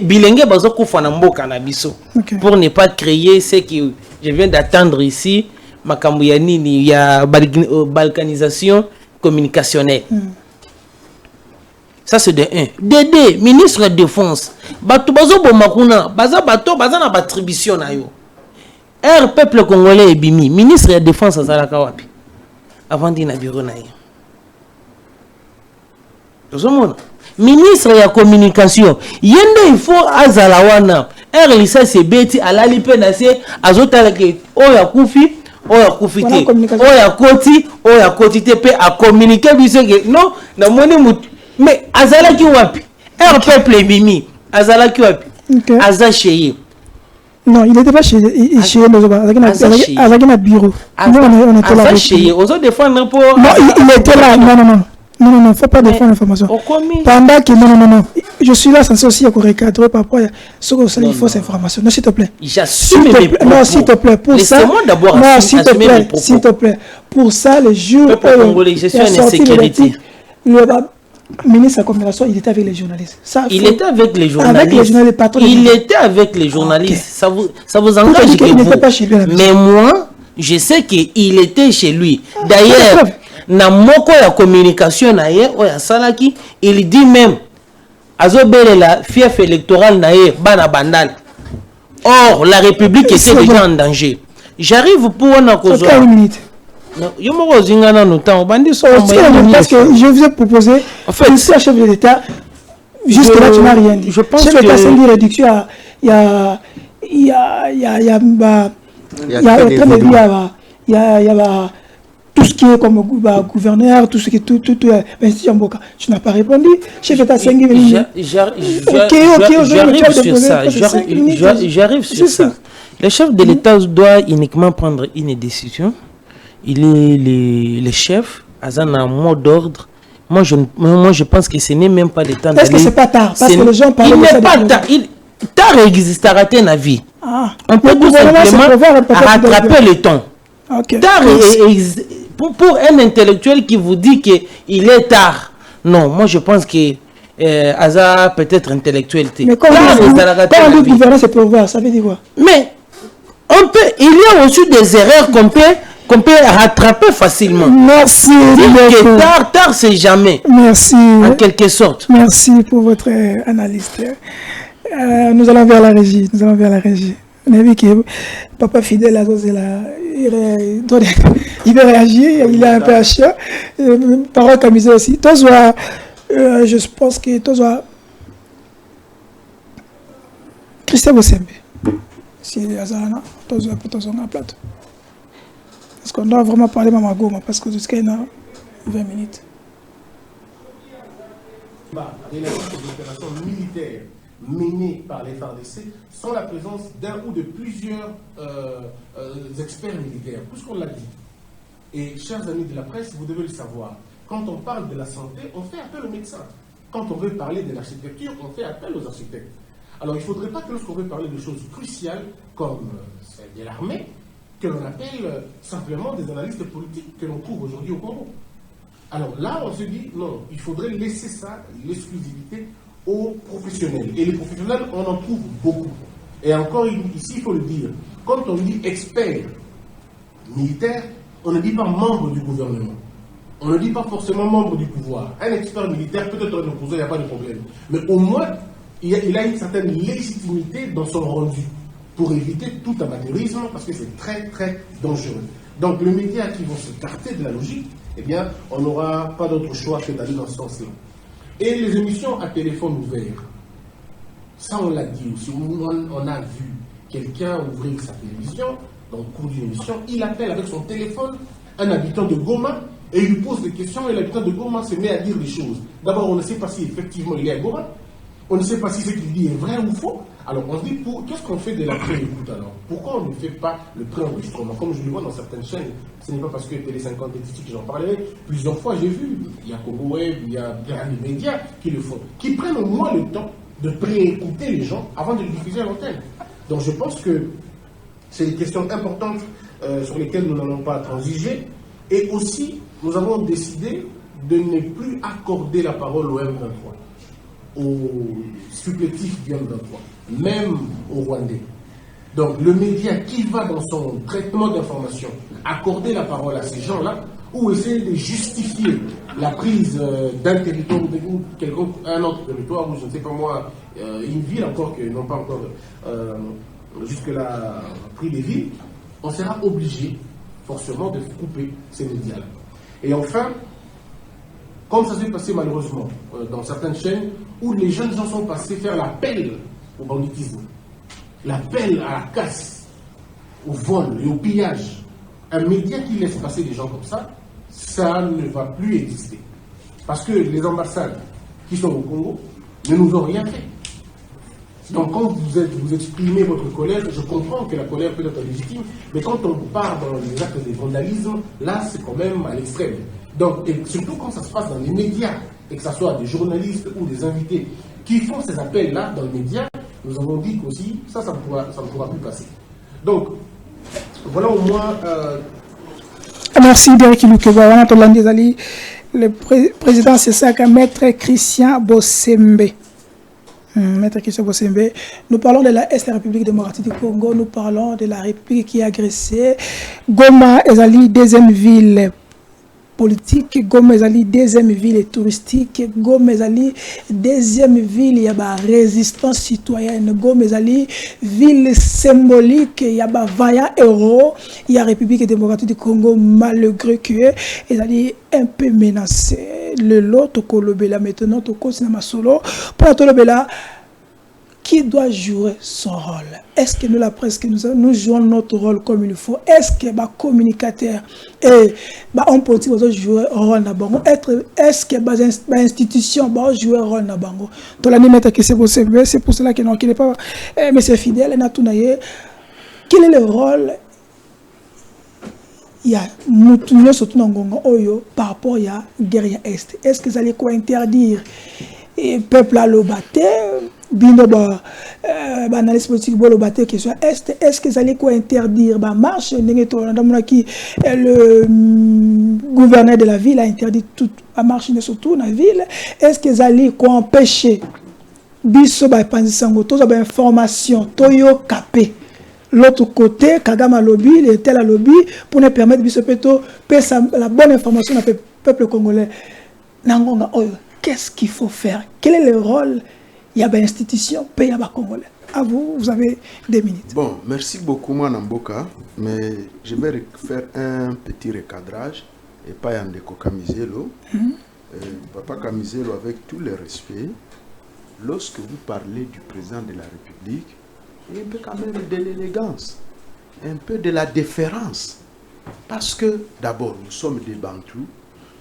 Bilenge bazo kufa na mboka na biso. Okay. Pour ne pas créer ce que je viens d'attendre ici, makambo ya nini ya balkanisation communicationnelle. Ça c'est de 1. De 2, ministre de défense. Bato bazo bomakuna, baza na attribution na yo. Peuple congolais ebimi, ministre de défense azalaka wapi? Avant dina bureau na ye. Tozomona. Ministre de la communication, yende il faut azalawana. Lisa c'est beti alali pe na se azotala ke oya kufi te. Oya koti te pe a communiquer biso ke non na moni mutu. Mais azala ki wapi? Peuple bimi. Azala ki wapi? Aza cheye. Non, il n'était pas chez Azagina bureau. On était là. Cheye. Ozo défendre pour. Non, il était là. Non, faut pas défendre l'information. Pendant que non, je suis là censé aussi recadrer par rapport à ce que ça fausse information. Non, s'il te plaît. J'assume mes propos. Non, s'il te plaît, pour ça. Laissez-moi d'abord assumer mes propos. S'il te plaît, pour ça, les jours où je suis en insécurité. Le ministre de la communication, il était avec les journalistes. Il était avec les journalistes. Il était avec les journalistes. Okay. Ça vous engage que il vous. n'était pas chez lui. Mais moi, je sais qu'il était chez lui. D'ailleurs, na moko ya communication na ye oya salaki, il dit même azobele la fief électorale na ye bana bandal. Or la République était déjà en danger. J'arrive pour un cause. Non, yo moko zingana no temps bandi so parce que je vous ai proposé en fait c'est chef de l'État jusque là tu n'as rien dit. Je pense que c'est une réduction il y a tout ce qui est comme gouverneur, tout ce qui est tout institution Mboka. Tu n'as pas répondu. Chef d'État Sengi. J'arrive sur ça. Le chef de l'État doit uniquement prendre une décision. Il est le chef, Azana en mot d'ordre. Moi, je pense que ce n'est même pas le temps d'aller. Est-ce que c'est pas tard? Parce que les gens parlent de ça. Il n'est pas tard. Tard existera dans la vie. On peut tout simplement rattraper le temps. Okay. Tard pour un intellectuel qui vous dit qu'il est tard. Non, moi je pense que Aza peut-être intellectuel. Mais quand on dit gouverner, c'est prévoir, ça veut dire quoi? Mais il y a aussi des erreurs qu'on peut rattraper facilement. Merci. Que tard, c'est jamais. Merci. En quelque sorte. Merci pour votre analyse. Nous allons vers la régie. On a vu que Papa Fidèle a osé là. Il va réagir, il est un peu à chien. Parole Kamisé aussi. Je pense que Christian Bosembe. Si Azana, tous les plateau. Est-ce qu'on doit vraiment parler Mama Goma parce que jusqu'à 20 minutes. Des opérations militaires menées par les FARDC sans la présence d'un ou de plusieurs experts militaires, puisqu'on l'a dit. Et chers amis de la presse, vous devez le savoir, quand on parle de la santé, on fait appel aux médecins. Quand on veut parler de l'architecture, on fait appel aux architectes. Alors il ne faudrait pas que lorsqu'on veut parler de choses cruciales, comme celle de l'armée, que l'on appelle simplement des analystes politiques que l'on trouve aujourd'hui au Congo. Alors là, on se dit, non, il faudrait laisser ça, l'exclusivité, aux professionnels. Et les professionnels, on en trouve beaucoup. Et encore ici, il faut le dire, quand on dit expert militaire, on ne dit pas membre du gouvernement. On ne dit pas forcément membre du pouvoir. Un expert militaire, peut-être un opposant, il n'y a pas de problème. Mais au moins, il a une certaine légitimité dans son rendu pour éviter tout amateurisme, parce que c'est très, très dangereux. Donc, les médias qui vont se carter de la logique, eh bien, on n'aura pas d'autre choix que d'aller dans ce sens-là. Et les émissions à téléphone ouvert, ça on l'a dit aussi, on a vu quelqu'un ouvrir sa télévision, dans le cours d'une émission, il appelle avec son téléphone un habitant de Goma, et il lui pose des questions, et l'habitant de Goma se met à dire des choses. D'abord, on ne sait pas si effectivement il est à Goma, on ne sait pas si ce qu'il dit est vrai ou faux. Alors on se dit, qu'est-ce qu'on fait de la pré-écoute alors? Pourquoi on ne fait pas le pré-enregistrement? Comme je le vois dans certaines chaînes, ce n'est pas parce que Télé 50 est que j'en parlais, plusieurs fois j'ai vu, il y a Congo Web, il y a des médias qui le font, qui prennent au moins le temps de pré-écouter les gens avant de les diffuser à l'antenne. Donc je pense que c'est des questions importantes sur lesquelles nous n'allons pas transiger. Et aussi, nous avons décidé de ne plus accorder la parole au M23, aux supplétifs du M23, même aux Rwandais. Donc le média qui va dans son traitement d'information accorder la parole à ces gens-là, ou essayer de justifier la prise d'un territoire ou un autre territoire, ou je ne sais pas moi, une ville encore, que n'ont pas encore jusque-là pris des villes, on sera obligé forcément de couper ces médias-là. Et enfin, comme ça s'est passé malheureusement dans certaines chaînes, où les jeunes gens sont passés faire l'appel au banditisme, l'appel à la casse, au vol et au pillage. Un média qui laisse passer des gens comme ça, ça ne va plus exister. Parce que les ambassades qui sont au Congo ne nous ont rien fait. Donc quand vous exprimez votre colère, je comprends que la colère peut être légitime, mais quand on part dans les actes de vandalisme, là c'est quand même à l'extrême. Donc, et surtout quand ça se passe dans les médias, et que ce soit des journalistes ou des invités qui font ces appels-là dans les médias, nous avons dit qu'aussi, ça ne pourra plus passer. Donc, voilà au moins... Merci Derek Ilukeba. Le président, c'est ça qu'a Maître Christian Bossembe. Maître Christian Bossembe. Nous parlons de la République démocratique du Congo, nous parlons de la République qui est agressée. Goma est la deuxième ville politique, Goma est la deuxième ville touristique, Goma est la deuxième ville, il y a la résistance citoyenne, Goma est la ville symbolique, il y a la vaillant héros, il y a la République démocratique du Congo, malgré que elle est un peu menacée. Le lot, Tokolobela, maintenant, Tokosinama Solo, pour Tolobela, qui doit jouer son rôle? Est-ce que nous, la presse, nous jouons notre rôle comme il faut? Est-ce que les communicateurs et les politiques doivent jouer un rôle dans le Est-ce que les institutions doivent jouer un rôle dans le C'est pour cela qu'il n'est pas M. Fidèle. Quel est le rôle il y a nous surtout dans Oyo par rapport à la guerre Est? Est-ce que vous allez quoi interdire le peuple à le battre? Bino analyse politique bo lobaté question est-ce que vous allez quoi interdire marche le gouverneur de la ville a interdit toute la marche surtout dans la ville? Est-ce que vous allez quoi empêcher biso ba panzisango to ba information toyo capé l'autre côté Kagama lobby le tel lobby pour nous permettre biso peto la bonne information au peuple congolais nangonga oyo? Qu'est-ce qu'il faut faire? Quel est le rôle? Il y a des institutions, il y a des Congolais. À vous, vous avez 2 minutes. Bon, merci beaucoup, moi, Namboka. Mais je vais faire un petit recadrage. Et pas Yandeko Kamizelo. Papa Kamizelo, avec tout le respect, lorsque vous parlez du président de la République, et un peu quand même de l'élégance, un peu de la déférence. Parce que, d'abord, nous sommes des Bantous.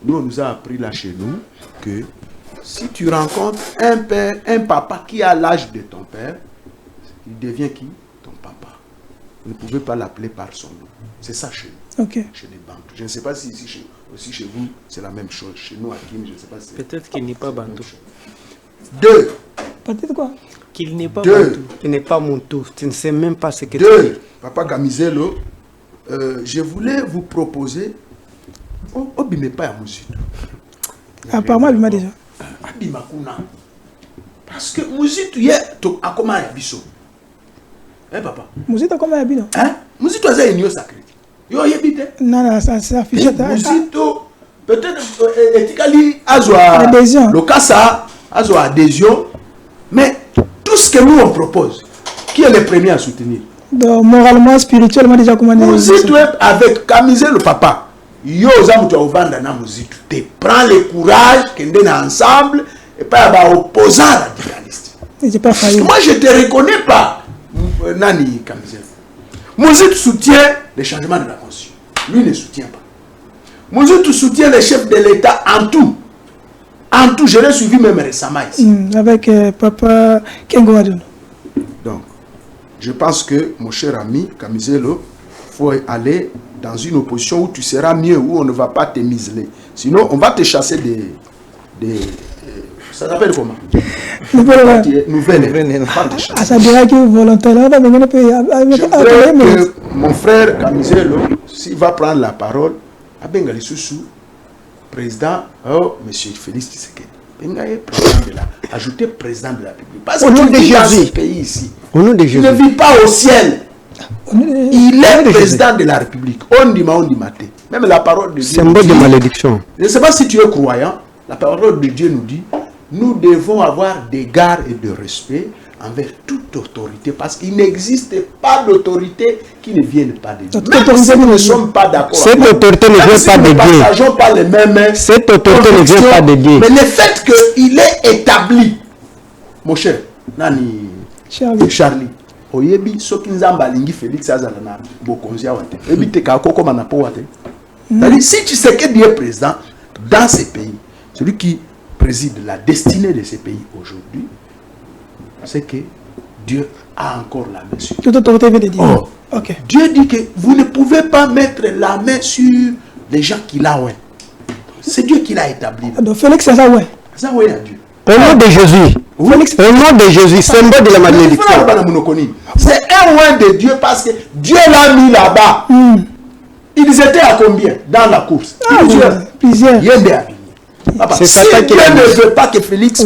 Nous, on nous a appris là chez nous que si tu rencontres un père, un papa qui a l'âge de ton père, il devient qui? Ton papa. Vous ne pouvez pas l'appeler par son nom. C'est ça chez nous. Okay. Chez les Bantous. Je ne sais pas si ici, aussi chez vous, c'est la même chose. Chez nous, à Kim, je ne sais pas si... Peut-être qu'il n'est pas Bantou. Deux. Peut-être quoi? Qu'il n'est pas Bantou. Il n'est pas mon tour. Tu ne sais même pas ce que Deux. Papa Kamizelo, je voulais vous proposer... Obime pas à Mouzito. Apparemment, il m'a déjà. Abima Kuna. Parce que Mouzito, il y a un comment Abisso. Hein, papa? Mouzito, comment il y a hein? Mouzito, c'est une sacrée. Yo, il y a bité. Non, ça affiche. Mouzito, peut-être, éthiquement, Azoa. Adhésion. Le cas, ça, Azoa adhésion. Mais tout ce que nous, on propose, qui est le premier à soutenir? Donc, moralement, spirituellement, déjà, comment on Mouzito, avec Kamizelo, le papa. Yo zamutu ovanda na muzitu te prends le courage kende na ensemble et pas ba opposant radicaliste. J'ai pas failli. Moi je te reconnais pas Nani Kamizelo. Muzitu soutient les changements de la constitution. Lui ne soutient pas. Muzitu soutient les chefs de l'État en tout. En tout, je l'ai suivi même récemment ici. Avec papa Kengo Adon. Donc, je pense que mon cher ami Kamizelo, faut aller dans une opposition où tu seras mieux, où on ne va pas te museler. Sinon, on va te chasser des ça s'appelle comment? Nouvelles. Ah, ça dirait que volontairement, je voudrais que mon frère Kamizelo, s'il va prendre la parole, à Bengali Soussou, président, monsieur Félix Tshisekedi. Ajouter président de la République. Parce que tu vis dans ce pays ici. Il ne vit pas au ciel. Il est président de la République. On dit maté. Même la parole de Dieu. Symbole de malédiction. Je ne sais pas si tu es croyant. La parole de Dieu nous dit nous devons avoir d'égard et de respect envers toute autorité. Parce qu'il n'existe pas d'autorité qui ne vienne pas de Dieu. Même si nous ne sommes pas d'accord. Cette autorité ne vient pas de Dieu. Nous ne partageons pas les mêmes. Cette autorité ne vient pas de Dieu. Mais le fait qu'il est établi, mon cher, Nani Charlie. Oyebi soki nzamba lingi Félix azala na bokonzi awate ebite ka koko manapo wate. Si tu sais que Dieu est président dans ces pays, celui qui préside la destinée de ces pays aujourd'hui, c'est que Dieu a encore la main sur. Toute autorité vient de Dieu. Oh, okay. Dieu dit que vous ne pouvez pas mettre la main sur les gens qu'il a ouais. C'est Dieu qui l'a établi. Donc Félix c'est ça ouais. Ça ouais à Dieu. Au nom de Jésus. Félix, au nom de Jésus, symbole de la malédiction. C'est un roi de Dieu parce que Dieu l'a mis là-bas. Ils étaient à combien dans la course? Plusieurs. Si Dieu ne veut pas que Félix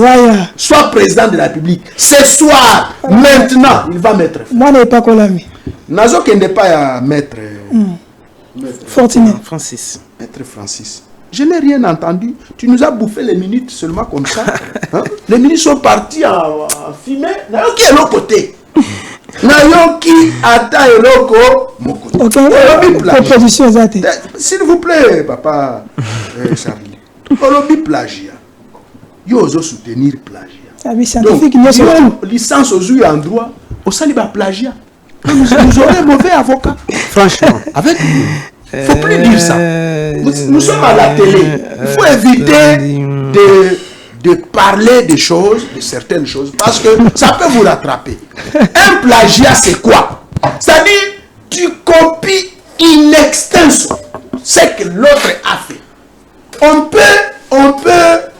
soit président de la République, ce soir, maintenant, il va mettre. Moi, je n'ai pas collé. Nazo qui n'est pas à mettre. Fortuné. Francis. Maître Francis. Je n'ai rien entendu. Tu nous as bouffé les minutes seulement comme ça. Hein? Les minutes sont parties en fumée. Nayo qui est l'autre côté. Nayo qui attend l'autre côté. Ok. S'il vous plaît, papa Charlie. Olobi plagiat. Yo oso soutenir plagiat. Donc, licence aux yeux en droit, au saliba plagiat. Nous aurons un mauvais avocat. Franchement. Avec nous. Il ne faut plus dire ça. Nous sommes à la télé. Il faut éviter de parler des choses, de certaines choses, parce que ça peut vous rattraper. Un plagiat, c'est quoi? C'est-à-dire, tu copies in extenso ce que l'autre a fait. On peut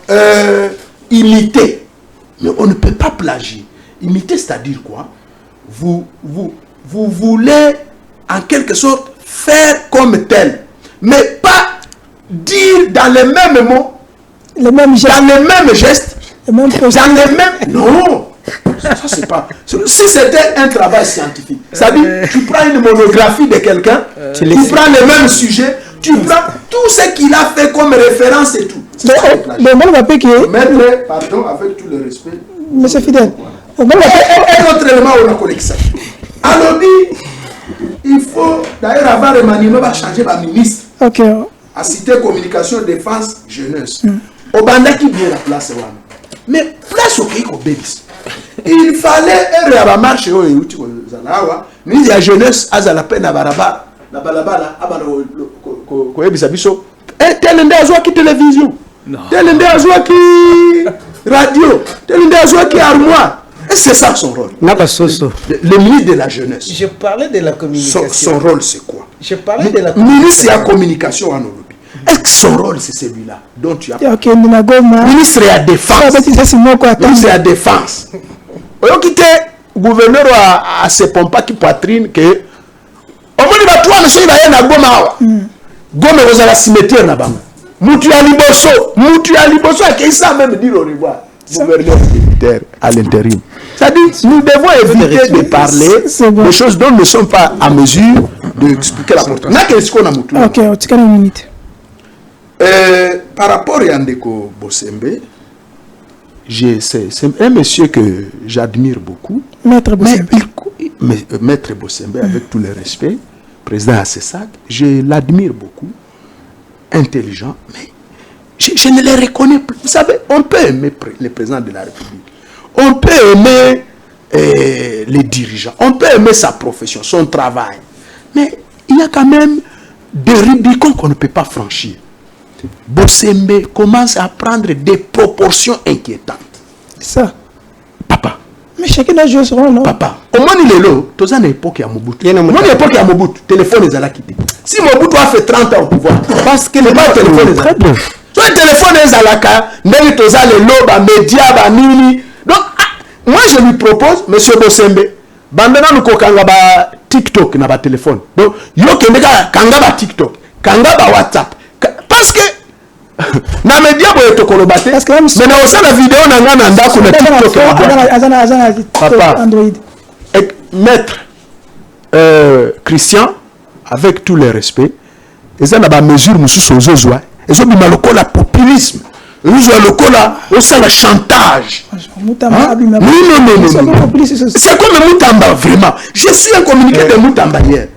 imiter, mais on ne peut pas plagier. Imiter, c'est-à-dire quoi? Vous voulez, en quelque sorte, faire comme tel, mais pas dire dans les mêmes mots, dans les mêmes gestes, dans les mêmes... Non, ça c'est pas... Si c'était un travail scientifique, c'est-à-dire tu prends une monographie de quelqu'un, tu prends le même sujet, tu prends tout ce qu'il a fait comme référence et tout. Maître, pardon, avec tout le respect. Monsieur Fidèle. Un autre élément, on a collé ça. Alors, il faut d'ailleurs avoir Emmanuel va changer ma ministre. Ok. À cité communication, défense, jeunesse. Au banda qui vient la place. Mais place au pays qu'on bébis. Il fallait un marche au Zalawa, ni la jeunesse à la peine à Baraba, la balabala, à Barabiso, et tel un des qui télévision, tel un des qui radio, tel un des qui armoire. Et c'est ça son rôle. Le ministre de la jeunesse. Je parlais de la communication. Son rôle, c'est quoi? Je parlais de la communication. Ministre de la communication en Europe. Est-ce que son rôle, c'est celui-là dont tu as parlé? Ministre de la défense. Ministre de la défense. On quitte gouverneur à ce pompa qui poitrine que au moins il va toi ne soit pas na goma goma vous à la cimetière na bang mutu ali bosso qui ça même dire au revoir gouverneur militaire à l'intérim. Ça dit nous devons éviter de parler des choses dont nous ne sommes pas à mesure d'expliquer la portée. Na qu'est-ce qu'on a mutu. OK, on tient une minute. Par rapport à Yandeko Bosembe, c'est un monsieur que j'admire beaucoup. Maître Bosembe. Maître Bosembe, avec tout le respect, président ACESAC, je l'admire beaucoup. Intelligent, mais je ne le reconnais plus. Vous savez, on peut aimer le président de la République. On peut aimer les dirigeants. On peut aimer sa profession, son travail. Mais il y a quand même des Rubicons qu'on ne peut pas franchir. Bosembe commence à prendre des proportions inquiétantes. Ça. Papa. Mais chacun a joué son rôle, non? Papa. Au moins il est là. Tous en époque à Mobutu. Au moins l'époque à Mobutu. Téléphone est à la quitter. Si Mobutu a fait 30 ans au pouvoir, parce que le téléphone est très bien. So le téléphone est à la car, mais tous les lobes, médias, banini. Donc moi je lui propose, monsieur Bosembe, bandana nous kokanga ba TikTok na ba téléphone. Donc yo kendeka kanga ba TikTok, kanga ba WhatsApp. Parce que na média boye to kolobate mais na osa la vidéo na ngana ndako na TikTok papa Android et maître Christian avec tout le respect eza na ba mesure mususu ozozwa ezo bima lokola populisme ozozwa lokola osa la chantage non c'est comme Mutamba vraiment je suis un communiqué de Mutamba hier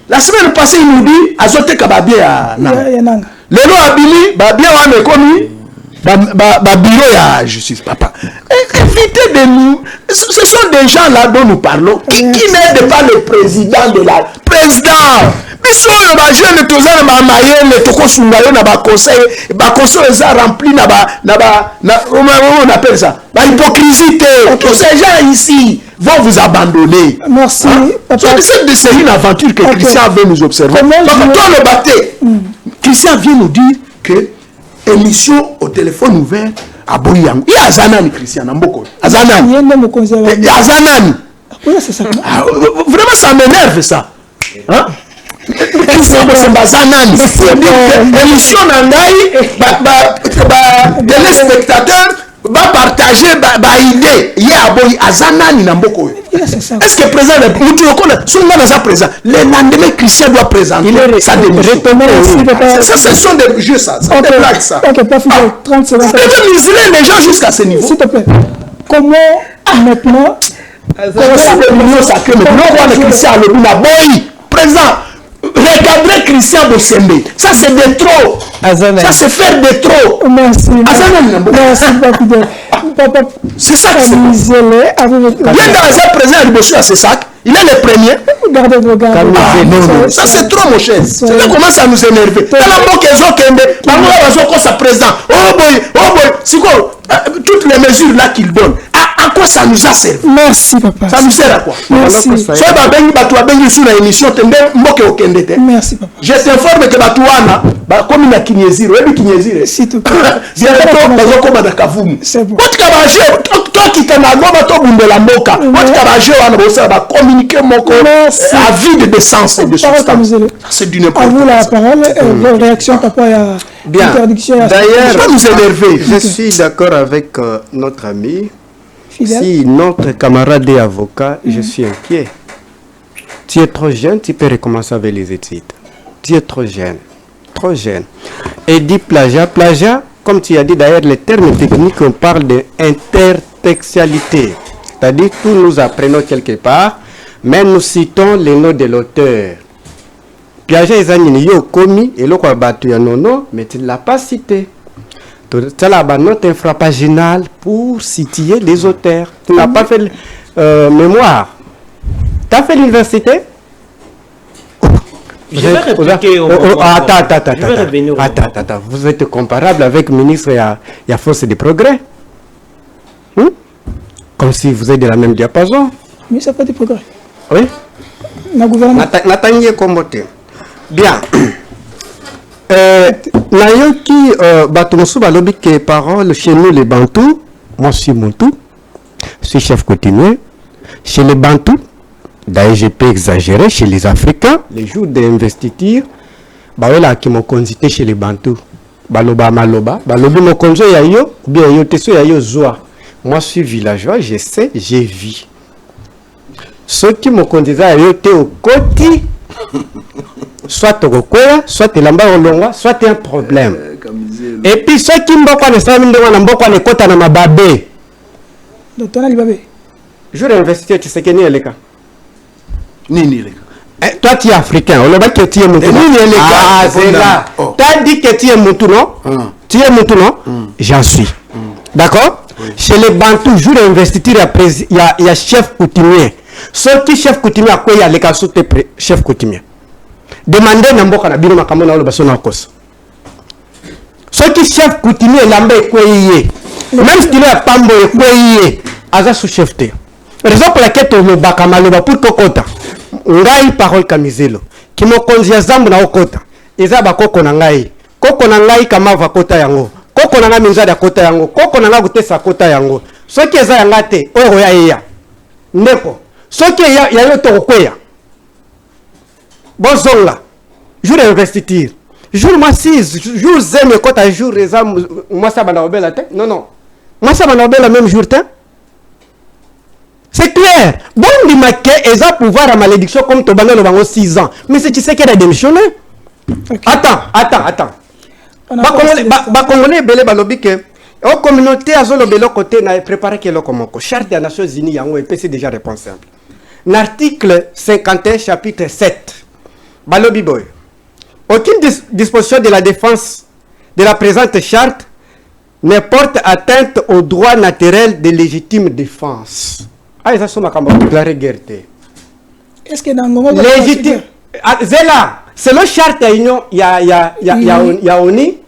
la semaine passée il nous dit azote kababie à Nanga Lelo abili ba bien wana ekomi ba bureau ya justice papa. Évitez de nous. Ce sont des gens là dont nous parlons qui n'aident pas le président de la président. Biso yo ba jeune tozana ba mayele toko sungayo na ba conseil ça rempli on appelle ça la hypocrisie. Ces gens ici vont vous abandonner. Merci. C'est une aventure que Christian veut nous observer. Papa, toi le batté. Christian vient nous dire que émission au téléphone ouvert à Boyang. Il y a Azanani, Christian, Namboko. Azanani. Azanani. Vraiment, ça m'énerve ça. Hein? Christian, c'est Azanani. Émission Nangaï, téléspectateurs, va partager idée. Il y a Boy Azanani Namboko. Est-ce que présent le lendemain Christian doit présenter sa démission? Ça, ce sont des jeux, ça. C'est des blagues, ça. Ok, pas fini. 30 secondes. Vous devez museler les gens jusqu'à ce niveau. S'il te plaît. Comment maintenant présent, recadrer Christian Bosembe. Ça, c'est de trop. Ça, c'est faire de trop. Merci. Merci, papa. C'est ça que c'est. Bien dans un président du Bossu à ce sac, il est le premier. Regardez. Ça, c'est trop, mon cher. Ça commence à nous énerver. Oh boy. C'est quoi? Toutes les mesures là qu'il donne. À quoi ça nous a servi? Merci, papa. Ça nous sert à quoi? Merci. Merci, papa. Je t'informe que Batouana, comme il a Kinyezir, s'il te plaît. C'est bon. Toi qui t'en as la moka, communiquer mon corps à vide de sens et de substance. C'est d'une à vous la parole, vos réactions, papa, bien. D'ailleurs, nous énerver. Je suis d'accord avec notre ami. Si notre camarade est avocat, je suis inquiet. Tu es trop jeune, tu peux recommencer avec les études. Tu es trop jeune. Et dit plagiat, comme tu as dit d'ailleurs, les termes techniques, on parle d'intertextualité. C'est-à-dire que nous apprenons quelque part, mais nous citons les noms de l'auteur. Plagiat, ils ont yo commis, et l'autre a battu un non, mais tu ne l'as pas cité. C'est la note infrapaginale pour situer les auteurs. Tu n'as pas fait mémoire. Tu as fait l'université? Je vais répliquer au moment. Attends. Vous êtes comparable avec le ministre et à Force de Progrès. Comme si vous êtes de la même diapason. Mais ça fait des progrès. Oui. Le gouvernement. Bien. Nayoki Batomosu Balobi qui parole chez nous les Bantous. Moi je suis Montou. Je suis chef coutumier. Chez les Bantous, d'ailleurs je peux exagérer, chez les Africains, les jours d'investiture, Baola qui m'ont consulté chez les Bantous. Baloba Maloba, Balobi m'ont conduit yayo, bien yo teso yayo zoa. Moi je suis villageois, je sais, j'ai vu. Ceux qui m'ont conduit yayo te au côté. Soit tu recours, soit tu l'amba au long, soit tu as un problème. Et puis ceux qui m'ont pas ne kota na mababé. Docteur Nalibabé. Je vais investir, tu sais que ni eleka. Nini eleka. Toi tu es africain, on va que tu es moutou. Nini eleka. Ah, c'est là. Tu as dit que tu es moutou, non? Tu es moutou, non? J'en suis. D'accord? Chez les Bantous, jour d'investiture, il y a chef coutumier. Ceux qui chef coutumier, à quoi il y a les cas sous chef coutumier. Demandez n'importe quoi, bino makambo na lobaso na kosa. Ceux qui chef coutumier l'amba ekweyiye. Même si tu es pambo ekweyiye, aza sous chef te. Raison pour laquelle tu le bakamaloba pour kokota. Ngai parole kamizelo. Ki mo konzia zambu na okota. Eza ba koko na ngai. Koko na ngai kama va kota yango. Koko na ngai minza da kota yango. Koko na ngai gutesa kota yango. Ceux qui eza yangate, oyo ya ya. Ndeko. Ceux qui ya yo to kweya. Bonzonga, jour d'investiture, jour massise, jour zème quand un jour moi ça m'a obé la tête. Non, moi ça m'a obé la même jour. C'est clair. Bon, il m'a que et ça pouvoir à malédiction comme tu banal au 6 ans. Mais c'est tu sais qu'elle a démissionné. Okay. Attends. Congolais belé balobi que aux communautés à zolo belo côté n'a préparé que le komoko. Charte des Nations Unies yango et c'est déjà responsable. L'article 51 chapitre 7. Balobi boy. Aucune disposition de la défense de la présente charte ne porte atteinte au droit naturel de légitime défense. Ah, ça c'est ma déclaré guerre. Est-ce que dans le légitime. C'est le charte il y a oni.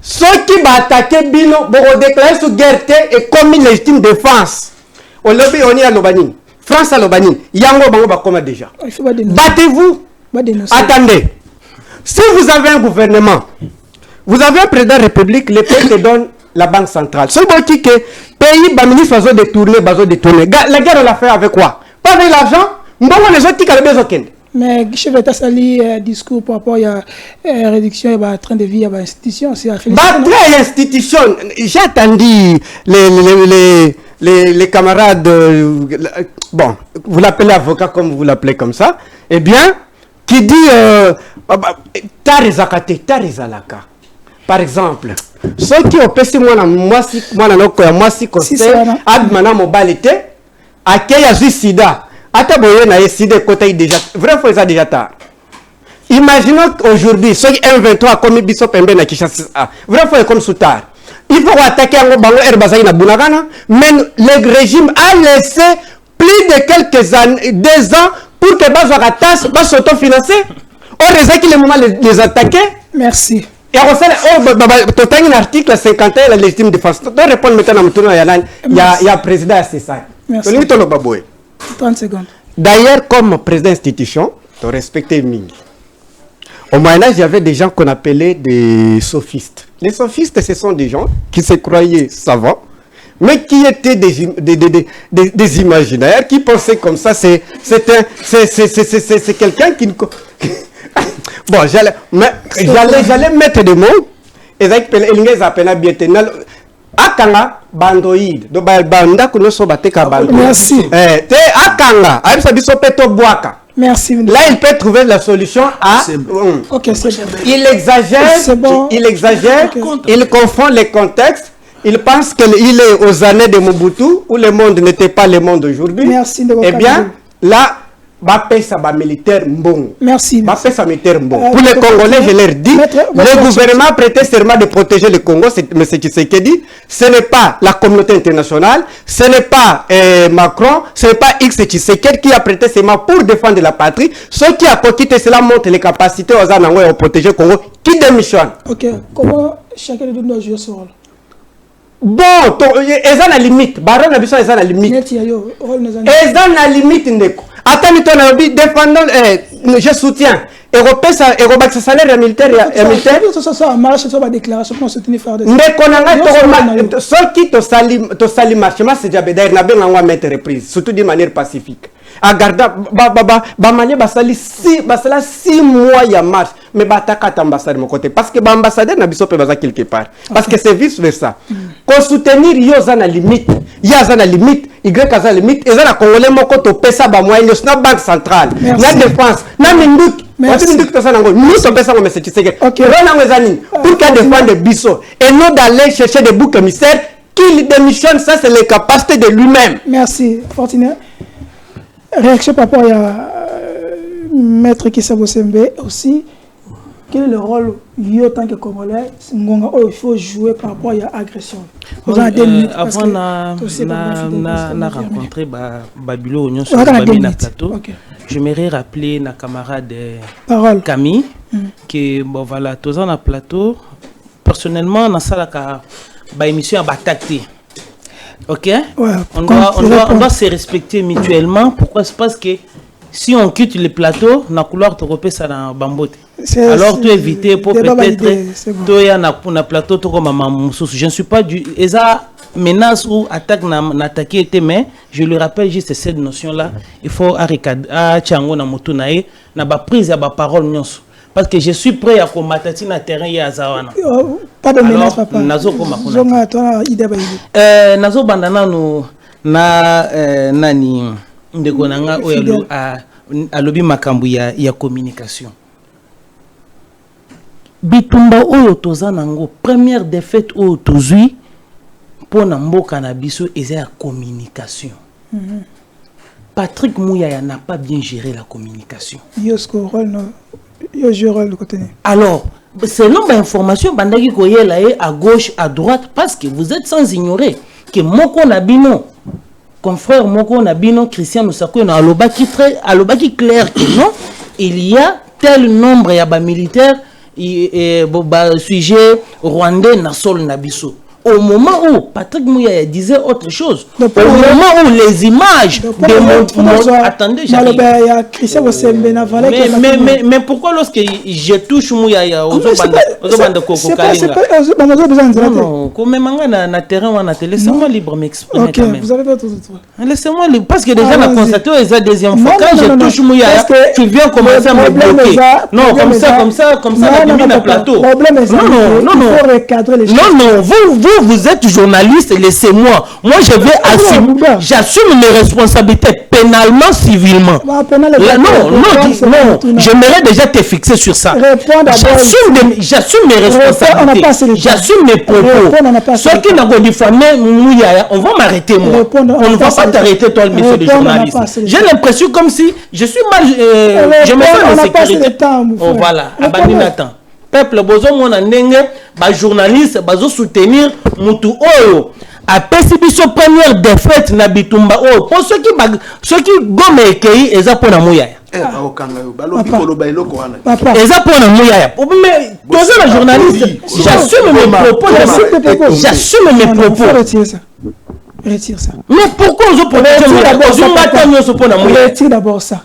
Ceux qui vont attaquer Bino vont déclarer sous guerre et comme une légitime défense. Au lobby on y a l'Obanine. France à l'Obanine. Yango bango bakoma déjà. Battez-vous. Attendez, si vous avez un gouvernement, vous avez un président de la République, le pays te donne la banque centrale. Ce qui que pays, le ministre va détourner. La guerre, on l'a fait avec quoi? Pas avec l'argent, les autres qui ont besoin. Mais je vais t'assalir discours par rapport à la réduction et à train de vie à l'institution. C'est l'institution. J'ai attendu les camarades, bon, vous l'appelez avocat comme vous l'appelez comme ça, eh bien, qui dit Tarizalaka. Par exemple, ceux qui ont passé moi si conseil, Admana Mobalité, accueille à Sida, Ataboye na Sida côté déjà, vrai faut ça déjà tard. Imaginons qu'aujourd'hui, ceux qui M23 comme Bissop Pembe na Kishasa, vrai faut comme sous tard. Il faut attaquer un bango Herbazai na Bunagana, mais le régime a laissé plus de quelques années, 2 ans, pour que Bazaratas va s'autofinancer. On réserve qu'il est moment de les attaquer. Merci. Et on sait, tu as un article 51, la légitime défense. Tu dois répondre maintenant, il y a le président à ça. Merci. 30 secondes. D'ailleurs, comme président d'institution, tu respectes Mingi. Au Moyen-Âge, il y avait des gens qu'on appelait des sophistes. Les sophistes, ce sont des gens qui se croyaient savants, mais qui étaient des imaginaires, qui pensaient comme ça. C'est quelqu'un qui... Bon, j'allais mettre des mots. Et Akanga bandoïde. Merci. Akanga. Merci. Là, il peut trouver la solution à... Ok, c'est bon. Il exagère, bon. Il confond les contextes. Il pense qu'il est aux années de Mobutu, où le monde n'était pas le monde d'aujourd'hui. Merci. Eh bien, là, bapesa ba militaire mbongo. Merci. Bapesa militaire mbongo. Pour les Congolais, je leur dis, le gouvernement a prêté serment de protéger le Congo, mais ce qui s'est dit, ce n'est pas la communauté internationale, ce n'est pas Macron, ce n'est pas X Tshisekedi qui a prêté serment pour défendre la patrie. Ceux qui a quitté cela montrent les capacités aux Anangouais à protéger le Congo, qui démissionne. Ok, comment chacun de nous doit jouer ce rôle? Bon, ils ont la limite. Baron a besoin, ils ont la limite. Ils ont la limite, ndeko. Attends, défendons, je soutiens. Européen, ça salaire militaire. Ça marche, ça va déclaration pour soutenir faire des. Mais qu'on a ceux qui te salit marche, c'est déjà bédaire, n'a bien en mettre reprise, surtout d'une manière pacifique. Agarda, Mali basali 6 mois ya marche, mais bataka ambassade de mon côté, parce que l'ambassadeur n'a pas besoin quelque part, parce que c'est vice versa. Qu'on soutenir yo za na limite, ya za na limite, y za limite, et za na congolais moko to pesa ba moyen, na banque centrale, na défense, na minduki. Merci. Nous sommes personnes comme c'est Tshisekedi. Pour qu'elle défende des bisous et non d'aller chercher des boucs émissaires qu'il démissionne, ça c'est les capacités de lui-même. Merci, Fortuné. Réaction par rapport à Maître Kisabo Sembe aussi. Quel est le rôle en tant que Congolais il faut jouer par rapport à l'agression? Avant de rencontrer Babilo Union sur le plateau, j'aimerais rappeler na camarade Camille que bon voilà, tous en plateau personnellement dans ça la émission à Batakti. OK? Ouais, on doit se respecter mutuellement. Pourquoi? C'est parce que si on quitte le plateau, na couloir te repère ça dans bambote. Alors tu éviter pour peut-être toi ya na plateau to comme maman. Je ne suis pas du eza menace ou attaque na attaquer mais je le rappelle juste cette notion là, il faut à Tchango na moto nae na ba prise à ba parole nyonso. Parce que je suis prêt à combattre sur le terrain ya zawana. Pas de menace papa. Nazo koma kuna. Zonga toi idée ba nazo bandana no na nani ndeko nanga oyo a lobi makambu ya communication. Bitumba oyo toza nango première défaite oyo tozui pour na mboka na biso eza ya communication. Patrick Mouyaya n'a pas bien géré la communication. Yosko rôle no yo gère le côté. Alors selon l'information bandaki koyela à gauche à droite parce que vous êtes sans ignorer que moko na bino confrère moko na bino Christian Moussako na alobaki clair que non il y a tel nombre ya ba militaires et sujet rwandais na sol na biso. Au moment où Patrick Mouyaya disait autre chose, au moment où les images attendez, mais pourquoi lorsque je touche Mouyaya aux bandes na terrain na télé, laissez-moi libre m'exprimer quand même. Vous avez pas tout ça. Laissez-moi libre parce que déjà la constaté les deuxième fois quand je touche Mouyaya, tu viens commencer à me bloquer. Non, comme ça na plateau. Non, vous êtes journaliste, laissez-moi. Moi, je vais assumer. J'assume mes responsabilités pénalement, civilement. Non. J'aimerais déjà te fixer sur ça. J'assume mes responsabilités. J'assume mes propos. Ceux qui n'ont pas diffamé, on va m'arrêter, moi. On ne va pas t'arrêter, toi, le monsieur de journaliste. J'ai l'impression comme si je suis mal. Je me sens en sécurité. Oh, voilà. Abandonne attends. Peuple bozo mona ndenge ba journaliste bazo soutenir mutu oyo a pesibiso première défaite na bitumba oyo pour ceux qui gome ekei eza pona Mouyaya eza pona Mouyaya mais toza la journaliste j'assume mes propos retire ça. Mais pourquoi on retire d'abord ça.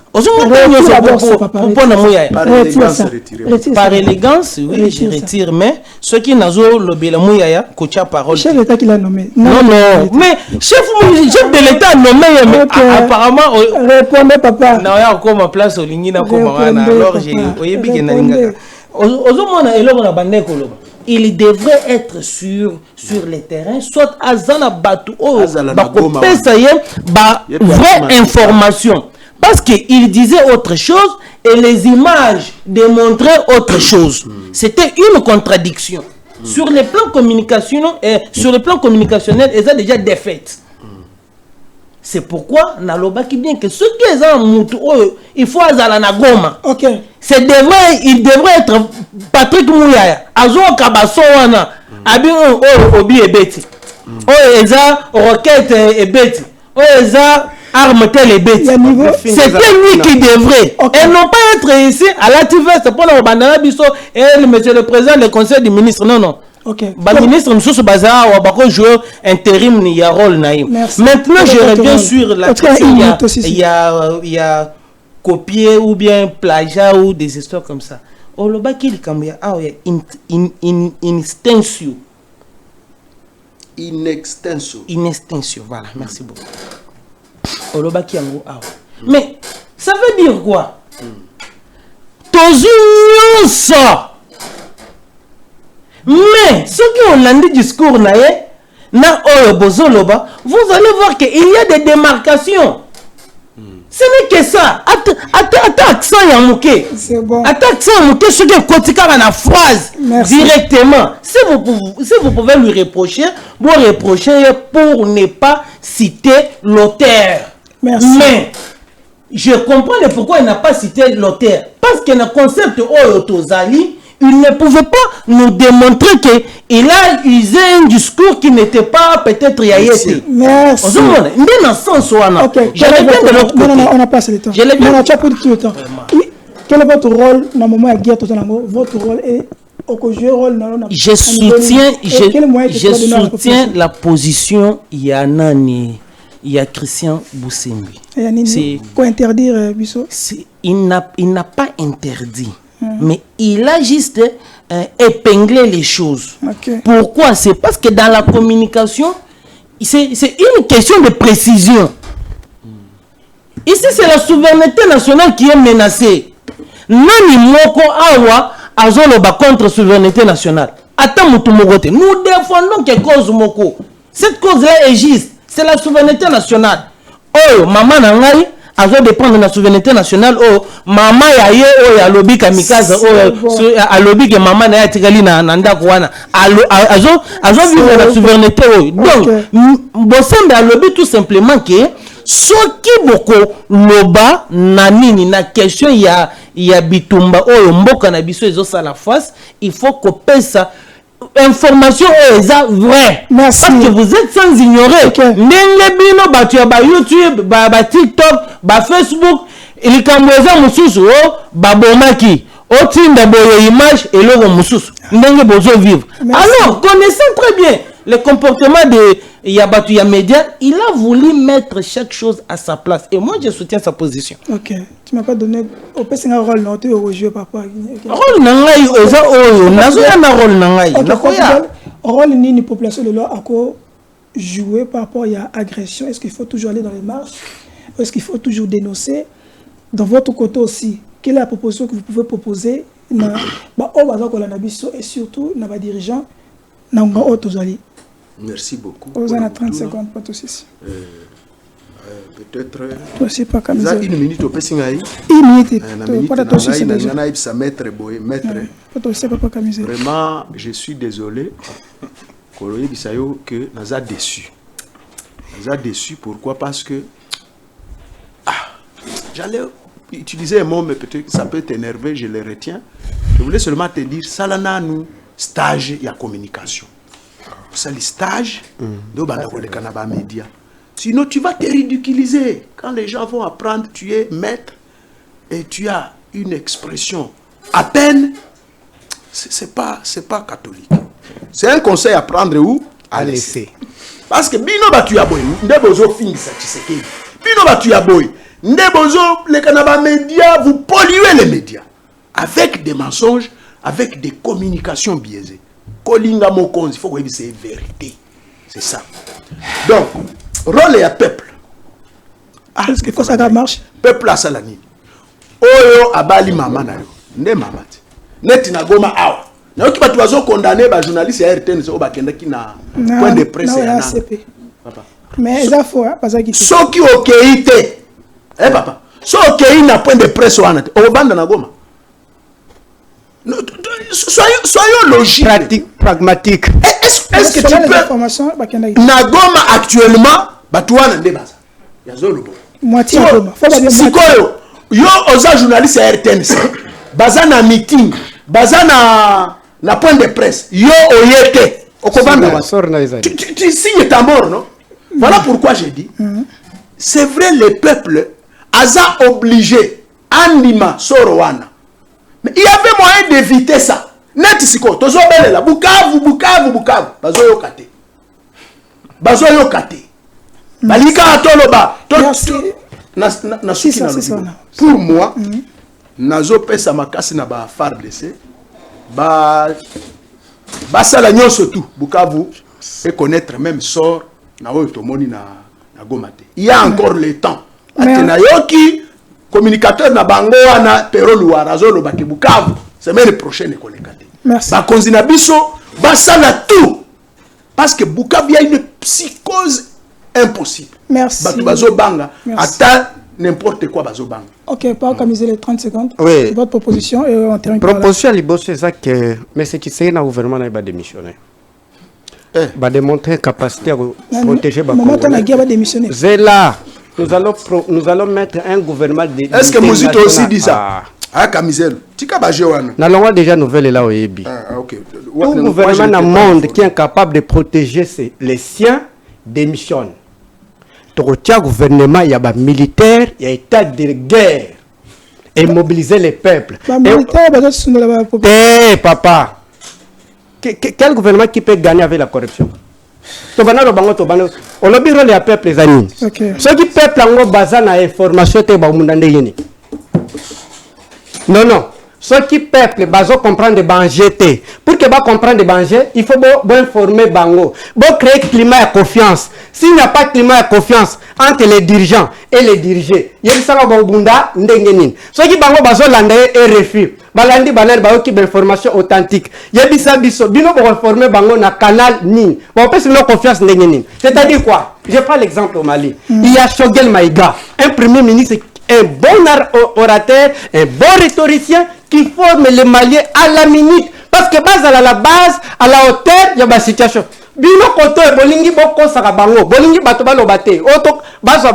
Par élégance, oui, je retire. Mais ceux qui n'ont pas le Mouyaya, coach parole. Chef d'État qui l'a nommé. Non. Mais chef de l'État nommé, apparemment. Répondez, papa. Non, il y a encore ma place au Lingina. Alors, j'ai. Il devrait être sur les terrains, soit à Zanabatu ou vraie information. Parce qu'il disait autre chose et les images démontraient autre chose. C'était une contradiction. Sur le plan communicationnel, ils ont déjà défaite. C'est pourquoi nalobaki bien que ceux qui sont en Moutou, il faut azala na Goma. Ok. Il devrait être Patrick Mouyaya. Azo Kabaso wana. Abi obi ebeti. Eza roquette ebeti. Eza arme tel ebeti. C'était lui qui devrait. Et non pas être ici à la TVS pour le bandana biso et monsieur le président du conseil des ministres. Non, non. Okay. Ministre Moussou Baza ou Bako joueur intérim ni ya rôle naïm. Maintenant je reviens sur la question. Il y a copier ou bien plagiat ou des histoires comme ça. Oloba ki likamya in extension. In extension, voilà, merci beaucoup. Oloba ki yango awa. Mais ça veut dire quoi? Tozu ça. Mais ceux qui ont l'andi discours na bozoloba, vous allez voir qu'il y a des démarcations. Ce n'est que ça. Accent yamouké. C'est bon. Accent yamouké, ce qui est quotidien dans la phrase directement. Si vous pouvez lui reprocher, vous reprochez pour ne pas citer l'auteur. Merci. Mais je comprends pourquoi il n'a pas cité l'auteur. Parce que le concept Tozali, il ne pouvait pas nous démontrer qu'il a usé un discours qui n'était pas peut-être yaïté. Merci. Dans sens okay. Je l'ai bien de l'autre côté. Non, on n'a pas assez de temps. Je l'ai bien. Non, tu as pris tout le temps. Quel est votre rôle dans le moment de guerre? Votre rôle est au rôle. Je soutiens la position Yanani. Il y a Christian Boussembi. C'est quoi interdire, Bissot? Il n'a pas interdit. Mais il a juste épinglé les choses. Okay. Pourquoi? C'est parce que dans la communication, c'est une question de précision. Ici, c'est la souveraineté nationale qui est menacée. Nani moko awa azoloba contre la souveraineté nationale. Attends, nous défendons quelque cause moko. Cette cause-là est juste. C'est la souveraineté nationale. Oh, maman nangai. Azo dépendre de la souveraineté nationale. Oh, maman yaye oh ya lobby kamikaze oh a lobby que maman na ya tikali na ndako wana. Azo vivre la souveraineté oh. Donc, Bosembe a lobby tout simplement que ce qui boko loba na nini na question ya bitumba oh mboka na biso ezo sala face, il faut couper ça. Information est vraie. Merci. Parce que vous êtes sans ignorer. Ndenge bino batu ya ba YouTube, ba TikTok, ba Facebook, il kamweza mususu oh babomaki. Otinda boye image et logo mususu. Ndenge bozo vivre. Alors, connaissant très bien le comportement de Yabatu ya média, il a voulu mettre chaque chose à sa place. Et moi, je soutiens sa position. Ok. Tu m'as pas donné au PC un rôle non tu au jeu papa. Rôle nangai oza oyo nazo ya na rôle nangai. Rôle ni population de loi à quoi jouer par rapport à agression. Est-ce qu'il faut toujours aller dans les marches? Est-ce qu'il faut toujours dénoncer? Dans votre côté aussi, quelle est la proposition que vous pouvez proposer et surtout dans les dirigeants dans les Merci beaucoup. Vous en avez 30 secondes, pas tout ceci. Peut-être. Toi, pas comme ça. Une minute au Pessingaï. Une minute. Vraiment, je suis désolé. Que Naza déçu. Naza déçu, pourquoi? Parce que. J'allais utiliser un mot, mais peut-être que ça peut t'énerver, je le retiens. Je voulais seulement te dire, Salana, nous, stage et communication. C'est le stage de Canaba Média. Sinon, tu vas te ridiculiser. Quand les gens vont apprendre, tu es maître et tu as une expression à peine. C'est pas catholique. C'est un conseil à prendre où? À laisser. Parce que bino ba tu as boy, ndebozo fingi ça tu sais que bino ba tu as boy, ndebozo les Canaba Média, vous polluez les médias avec des mensonges, avec des communications biaisées. Kolinga Mokonzi, il faut que c'est vérité. C'est ça. Donc, rôle et à peuple. Est-ce que ça marche? Peuple à Salani. Oyo abali mama na yo. Ne mama ti. Neti na goma awa. Na yo ki batu bazo condamné ba journaliste ya RTN so ba kenda ki na point de presse ya na. Papa. Mais ça faut parce que soki okeite. Papa. So okei na point de presse wana. O banda na goma. Soyons logiques. Pragmatique. Est-ce que tu peux... Nagoma actuellement, Batouana Ndebaza. yazoloba moitié sikoyo yo oza journaliste ya RTNC baza na meeting baza na point de presse yo oyete okobanda tu signes ta mort non voilà pourquoi j'ai dit c'est vrai le peuple aza obligé andima sorowana mais il y avait moyen d'éviter ça net siko tozobelela Bukavu bazoyoka te balika atoloba pour moi nazopesa makasi na ba FARDC basala nyonso tout Bukavu et connaître même sort na oyo tomoni na Goma te. Il y a encore le temps atena yoki communicateur na bango wana pero luara zolo ba Bukavu semaine prochaine koleka te ba konzina biso basala tout parce que Bukavu y a une psychose impossible. Merci. Bazo banga ata n'importe quoi bazo banga. OK, pas camiser les 30 secondes. Oui. Votre proposition et on termine. Proposition liboso c'est ça que mais c'est qui c'est na gouvernement na ba démissionner. Va démontrer capacité à protéger ba. Moment on a guerre va démissionner. C'est là. Nous allons mettre un gouvernement de. Est-ce que Mozito aussi dit ça? Ah camisel. Tika ba jewana. Na loi déjà nouvelle là au Yebi. OK. Un gouvernement dans le monde qui est incapable de protéger les siens démissionne. Le gouvernement, il y a des militaires, il y a état de guerre et mobiliser les peuples. Papa, quel gouvernement qui peut gagner avec la corruption? On a bien les peuples les amis. Ceux qui peuple en basé na information te ba mundande yeni. Non. Ceux qui peuple bazo comprendre de banjete. Pour que ba comprendre de banjete, il faut informer bango. Bon créer climat de confiance. S'il n'y a pas de climat de confiance entre les dirigeants et les dirigés, il y a des gens qui bunda ndengenin. Ceux qui bango bazo lande et refus. Balandi banal ba qui information authentique. Il y a des gens bino pour informer bango na canal ni. Bon peut se confiance ndengenin. C'est-à-dire quoi? Je prends l'exemple au Mali. Il y a Shogel Maïga, un premier ministre, un bon orateur, un bon rhétoricien qui forme les Maliens à la minute. Parce que à la base, à la hauteur, il y a une situation. Bino koto bolingi boko saka bango, bolingi bato ba lobate. Oto bazo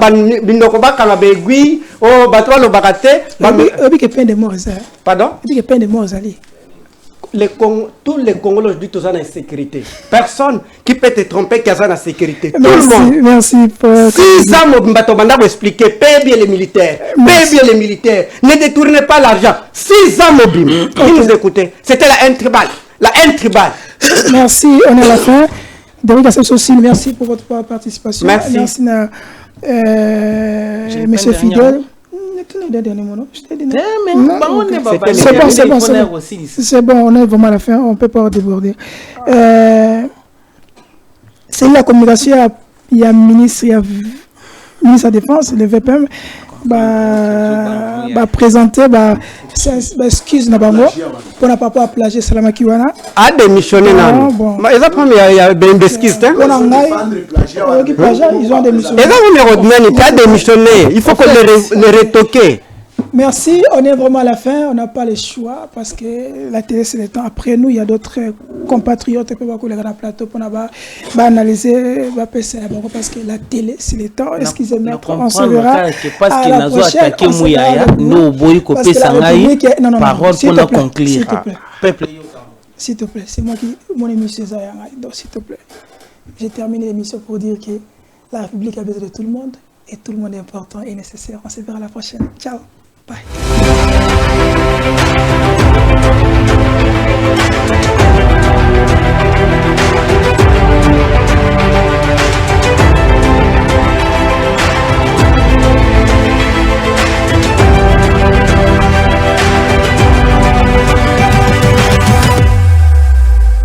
bindoko bakanga begui, o bato ba lobakate. Obi ke peine de mort ça. Pardon? Obi ke peine de mort ali. Tous les Congolais disent tous en insécurité. Personne qui peut te tromper qui a en sécurité. Tout Merci, le monde. Merci pour... 6 ans, Mbatomanda vous expliquer. Payez bien les militaires. Payez bien les militaires. Ne détournez pas l'argent. 6 ans, Mobim. Qui nous écoutez? C'était la haine tribale. La haine tribale. Merci, on est à la fin. David Associé, merci pour votre participation. Merci. Merci, Monsieur Fidel. C'est bon, on est vraiment à la fin, on ne peut pas déborder. C'est la communication, il y a ministre de la Défense, le VPM, présenter, excuse pour ne pas plager Salama Kiwana. A démissionné, non. Il y a des excuse. Ils ont démissionné. Il faut qu'on les retoque. Merci, on est vraiment à la fin, on n'a pas le choix parce que la télé c'est le temps. Après nous, il y a d'autres compatriotes qui peuvent aller dans le plateau pour analyser parce que la télé c'est le temps. Excusez-moi, on se verra à la prochaine. S'il te plaît, c'est moi qui, mon émission donc s'il te plaît. J'ai terminé l'émission pour dire que la République a besoin de tout le monde et tout le monde est important et nécessaire. On se verra à la prochaine. Ciao. Bye.